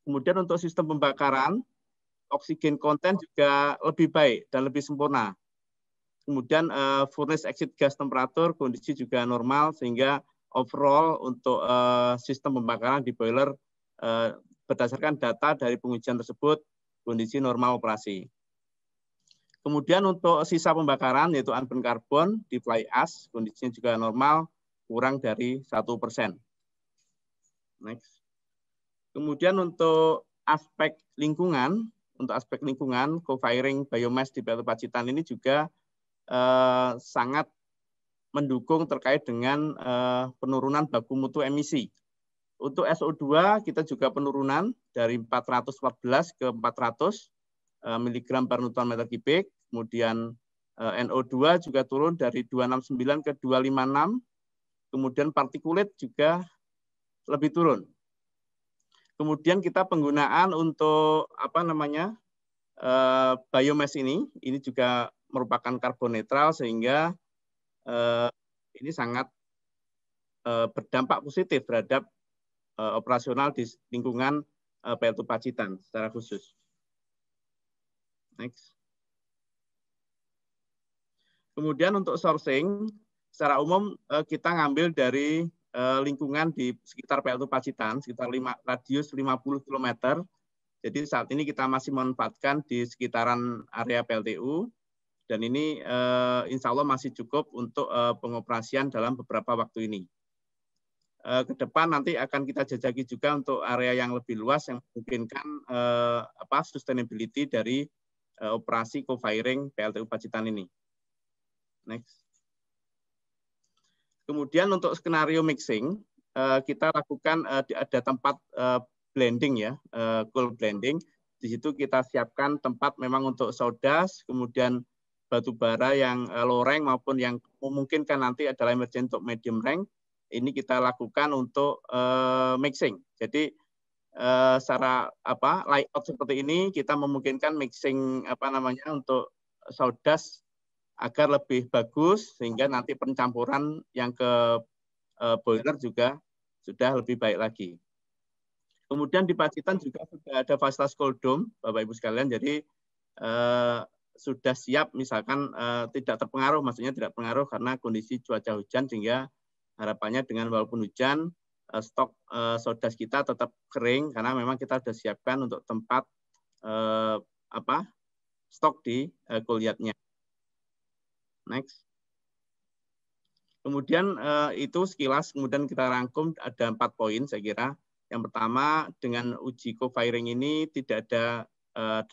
Kemudian untuk sistem pembakaran, oksigen konten juga lebih baik dan lebih sempurna. Kemudian furnace exit gas temperatur kondisi juga normal, sehingga overall untuk sistem pembakaran di boiler berdasarkan data dari pengujian tersebut kondisi normal operasi. Kemudian untuk sisa pembakaran yaitu unburned carbon di fly ash kondisinya juga normal, kurang dari 1%. Next. Kemudian untuk aspek lingkungan, co-firing biomass di PLT Pacitan ini juga sangat mendukung terkait dengan penurunan baku mutu emisi. Untuk SO2 kita juga penurunan dari 414 ke 400 miligram per Newton meter kubik, kemudian NO2 juga turun dari 269 ke 256, kemudian partikulat juga lebih turun. Kemudian kita penggunaan untuk biomass ini juga merupakan karbon netral, sehingga ini sangat berdampak positif terhadap operasional di lingkungan PLT Pacitan secara khusus. Next. Kemudian untuk sourcing, secara umum kita ngambil dari lingkungan di sekitar PLTU Pacitan, sekitar radius 50 km. Jadi saat ini kita masih memanfaatkan di sekitaran area PLTU, dan ini insya Allah masih cukup untuk pengoperasian dalam beberapa waktu ini. Ke depan nanti akan kita jajaki juga untuk area yang lebih luas yang memungkinkan sustainability dari operasi co-firing PLTU Pacitan ini. Next. Kemudian untuk skenario mixing, kita lakukan ada tempat blending ya, coal blending. Di situ kita siapkan tempat memang untuk sodas, kemudian batu bara yang low rank maupun yang memungkinkan nanti adalah emerging untuk medium rank. Ini kita lakukan untuk mixing. Jadi secara layout seperti ini kita memungkinkan mixing untuk sodas agar lebih bagus sehingga nanti pencampuran yang ke boiler juga sudah lebih baik lagi. Kemudian di Pacitan juga sudah ada fasilitas cold dome, Bapak Ibu sekalian. Jadi sudah siap misalkan tidak terpengaruh, maksudnya tidak pengaruh karena kondisi cuaca hujan, sehingga harapannya dengan walaupun hujan stok sodas kita tetap kering karena memang kita sudah siapkan untuk tempat stok di goliatnya. Next. Kemudian itu sekilas, kemudian kita rangkum ada 4 poin saya kira. Yang pertama, dengan uji co-firing ini tidak ada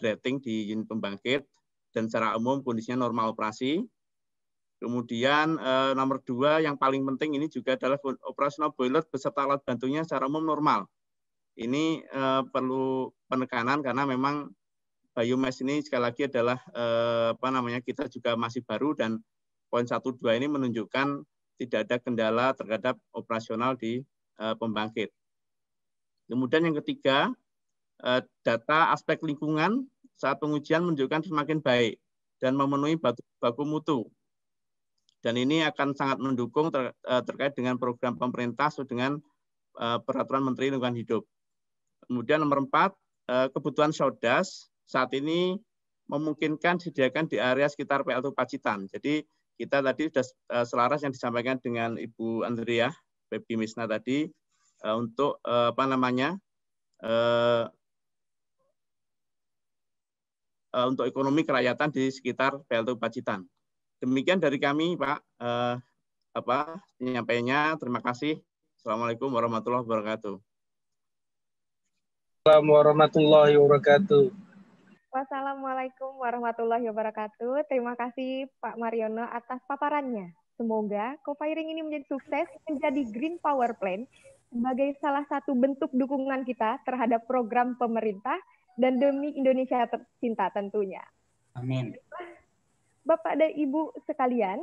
rating di unit pembangkit dan secara umum kondisinya normal operasi. Kemudian nomor 2 yang paling penting ini juga adalah operasional boiler beserta alat bantunya secara umum normal. Ini perlu penekanan karena memang biomass ini sekali lagi adalah kita juga masih baru, dan poin 1-2 ini menunjukkan tidak ada kendala terhadap operasional di pembangkit. Kemudian yang ketiga, data aspek lingkungan saat pengujian menunjukkan semakin baik dan memenuhi baku mutu. Dan ini akan sangat mendukung terkait dengan program pemerintah sesuai dengan Peraturan Menteri Lingkungan Hidup. Kemudian nomor 4, kebutuhan sodas saat ini memungkinkan disediakan di area sekitar PLTU Pacitan. Jadi kita tadi sudah selaras yang disampaikan dengan Ibu Andrea, Baby Misna tadi, untuk untuk ekonomi kerakyatan di sekitar PLTU Pacitan. Demikian dari kami, Pak. Penyampaiannya. Terima kasih. Assalamualaikum warahmatullahi wabarakatuh. Assalamualaikum warahmatullahi wabarakatuh. Wassalamualaikum warahmatullahi wabarakatuh. Terima kasih Pak Mariono atas paparannya. Semoga co-firing ini menjadi sukses, menjadi Green Power Plan sebagai salah satu bentuk dukungan kita terhadap program pemerintah dan demi Indonesia tercinta tentunya. Amin. Bapak dan Ibu sekalian,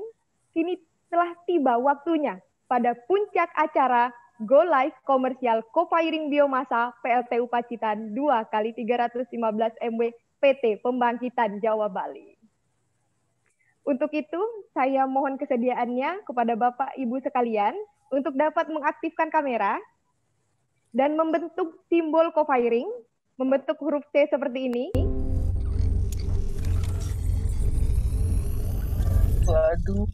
kini telah tiba waktunya pada puncak acara Go Live Komersial Co-Firing Biomasa PLTU Pacitan 2x315 MW PT Pembangkitan Jawa Bali. Untuk itu, saya mohon kesediaannya kepada Bapak Ibu sekalian untuk dapat mengaktifkan kamera dan membentuk simbol co-firing, membentuk huruf C seperti ini. Waduh.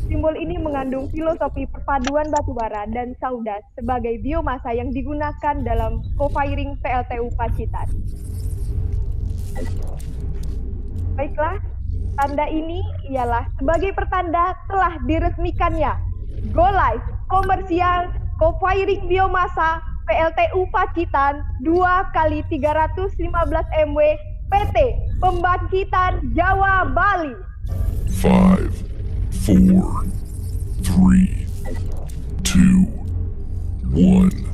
Simbol ini mengandung filosofi perpaduan batubara dan saudas sebagai biomasa yang digunakan dalam co-firing PLTU Pacitan. Baiklah, tanda ini ialah sebagai pertanda telah diresmikannya Go Live Komersial Co-Firing Biomasa PLTU Pacitan 2x315 MW PT Pembangkitan Jawa Bali. 5, 4, 3, 2, 1.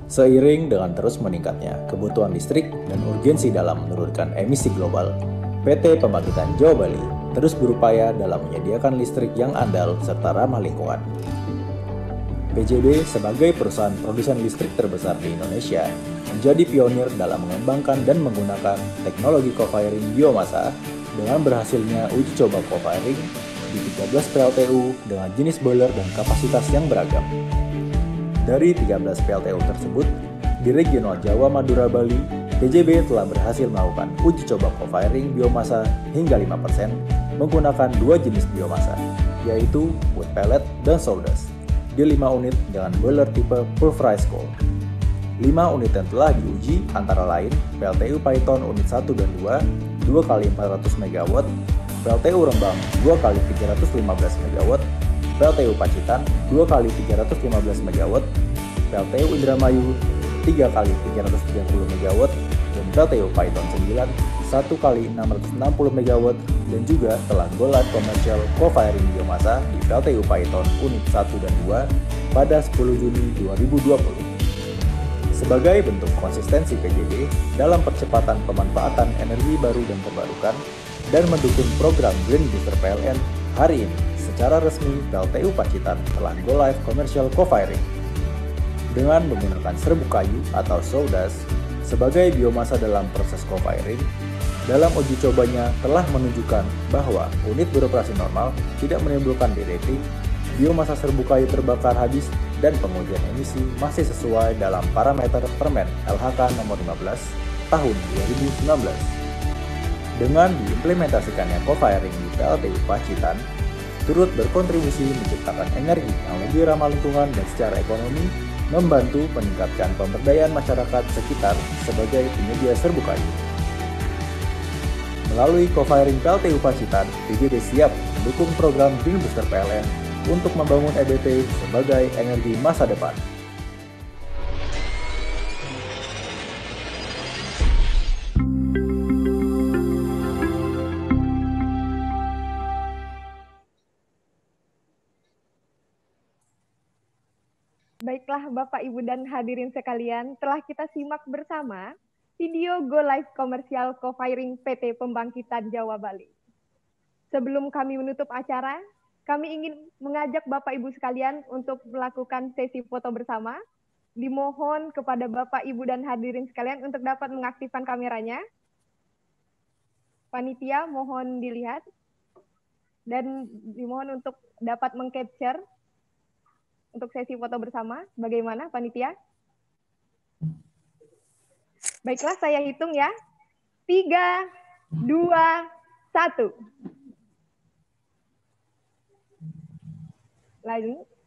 Seiring dengan terus meningkatnya kebutuhan listrik dan urgensi dalam menurunkan emisi global, PT Pembangkitan Jawa Bali terus berupaya dalam menyediakan listrik yang andal serta ramah lingkungan. PJB sebagai perusahaan produsen listrik terbesar di Indonesia menjadi pionir dalam mengembangkan dan menggunakan teknologi co-firing biomasa dengan berhasilnya uji coba co-firing di 13 PLTU dengan jenis boiler dan kapasitas yang beragam. Dari 13 PLTU tersebut, di regional Jawa, Madura, Bali, PJB telah berhasil melakukan uji coba co-firing biomasa hingga 5% menggunakan dua jenis biomasa, yaitu wood pellet dan sawdust, di 5 unit dengan boiler tipe pulverized coal. 5 unit yang telah diuji antara lain PLTU Paiton unit 1 dan 2, 2 kali 400 MW, PLTU Rembang 2 kali 315 MW, PLTU Pacitan 2 kali 315 MW, PLTU Indramayu 3 kali 330 MW, dan PLTU Paiton 9 1 kali 660 MW, dan juga telah go live komersial co-firing biomasa di PLTU Paiton unit 1 dan 2 pada 10 Juni 2020. Sebagai bentuk konsistensi PJB dalam percepatan pemanfaatan energi baru dan terbarukan dan mendukung program Green Booster PLN, hari ini secara resmi PLTU Pacitan telah go live komersial co-firing. Dengan menggunakan serbuk kayu atau sawdust sebagai biomasa dalam proses co-firing, dalam uji cobanya telah menunjukkan bahwa unit beroperasi normal tidak menimbulkan DDT, biomasa serbuk kayu terbakar habis, dan pengujian emisi masih sesuai dalam parameter Permen LHK nomor 15 tahun 2019. Dengan diimplementasikannya co-firing di PLTU Pacitan, turut berkontribusi menciptakan energi yang lebih ramah lingkungan dan secara ekonomi membantu meningkatkan pemberdayaan masyarakat sekitar sebagai penyedia serbuk kayu. Melalui co-firing PLTU Pacitan, PJB siap mendukung program Green Booster PLN untuk membangun EBT sebagai energi masa depan. Baiklah Bapak, Ibu, dan hadirin sekalian, telah kita simak bersama video Go Live komersial co-firing PT Pembangkitan Jawa Bali. Sebelum kami menutup acara, kami ingin mengajak Bapak Ibu sekalian untuk melakukan sesi foto bersama. Dimohon kepada Bapak Ibu dan hadirin sekalian untuk dapat mengaktifkan kameranya. Panitia mohon dilihat dan dimohon untuk dapat meng-capture untuk sesi foto bersama. Bagaimana panitia? Baiklah, saya hitung ya. 3, 2, 1.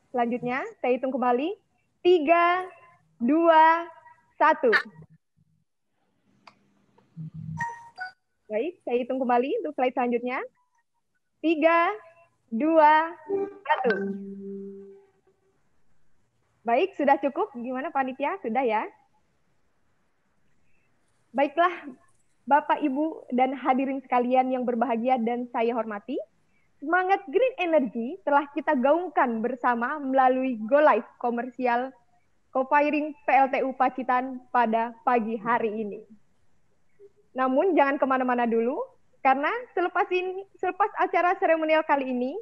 Selanjutnya, saya hitung kembali. 3, 2, 1. Baik, saya hitung kembali untuk slide selanjutnya. 3, 2, 1. Baik, sudah cukup. Gimana panitia? Sudah ya? Baiklah, Bapak, Ibu, dan hadirin sekalian yang berbahagia dan saya hormati. Semangat Green Energy telah kita gaungkan bersama melalui Go Live komersial co-firing PLTU Pacitan pada pagi hari ini. Namun jangan kemana-mana dulu, karena selepas acara seremonial kali ini,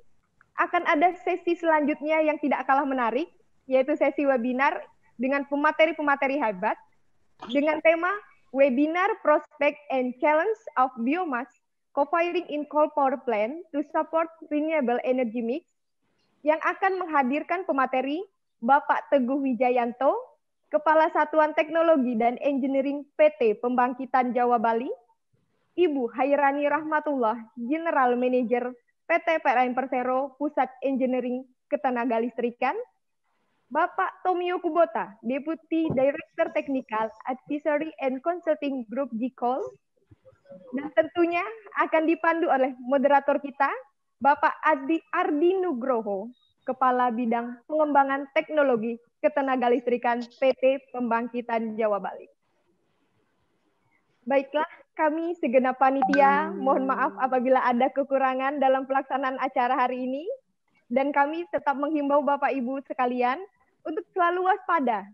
akan ada sesi selanjutnya yang tidak kalah menarik, yaitu sesi webinar dengan pemateri-pemateri hebat, dengan tema Webinar Prospect and Challenge of Biomass Co-firing in Coal Power Plant to Support Renewable Energy Mix, yang akan menghadirkan pemateri Bapak Teguh Wijayanto, Kepala Satuan Teknologi dan Engineering PT Pembangkitan Jawa Bali, Ibu Hairani Rahmatullah, General Manager PT PLN Persero Pusat Engineering Ketenagalistrikan, Bapak Tomio Kubota, Deputy Director Technical Advisory and Consulting Group GCOL, dan tentunya akan dipandu oleh moderator kita, Bapak Ardi Nugroho, Kepala Bidang Pengembangan Teknologi Ketenagalistrikan PT Pembangkitan Jawa Bali. Baiklah, kami segenap panitia mohon maaf apabila ada kekurangan dalam pelaksanaan acara hari ini, dan kami tetap menghimbau Bapak Ibu sekalian untuk selalu waspada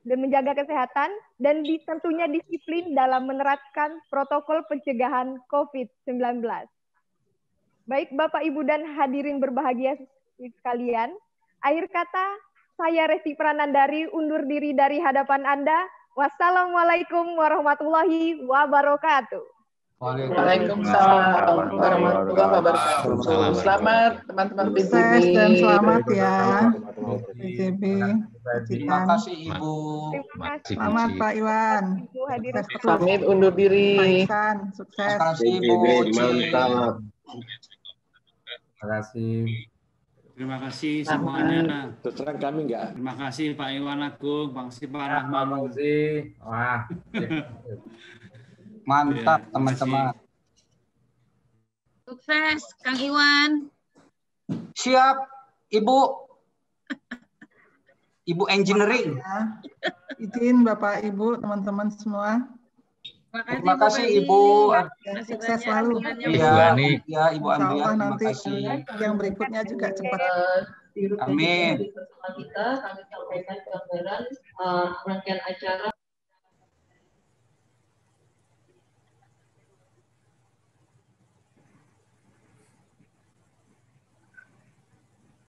dan menjaga kesehatan, dan tentunya disiplin dalam menerapkan protokol pencegahan COVID-19. Baik Bapak, Ibu, dan hadirin berbahagia sekalian, akhir kata Saya Resti Pranandari undur diri dari hadapan Anda. Wassalamualaikum warahmatullahi wabarakatuh. Waalaikumsalam warahmatullahi wabarakatuh. Selamat teman-teman PJB. Sukses dan selamat ya PJB. Terima kasih Ibu. Selamat Pak Iwan. Pamit undur diri. Pak Iksan, sukses. Terima kasih Ibu. Mantap. Terima kasih. Terima kasih semuanya. Terus terang kami enggak. Terima kasih Pak Iwan Agung, Bang Pak Rahman. Wah. Mantap teman-teman. Sukses Kang Iwan. Siap Ibu. Ibu Engineering. Izin Bapak Ibu teman-teman semua. Terima kasih Ibu. Sukses selalu. Iya, ya, Ibu Insya Andrea. Allah Terima nanti kasih. yang berikutnya juga cepat. Amin. Kita kami sampaikan gambaran rangkaian acara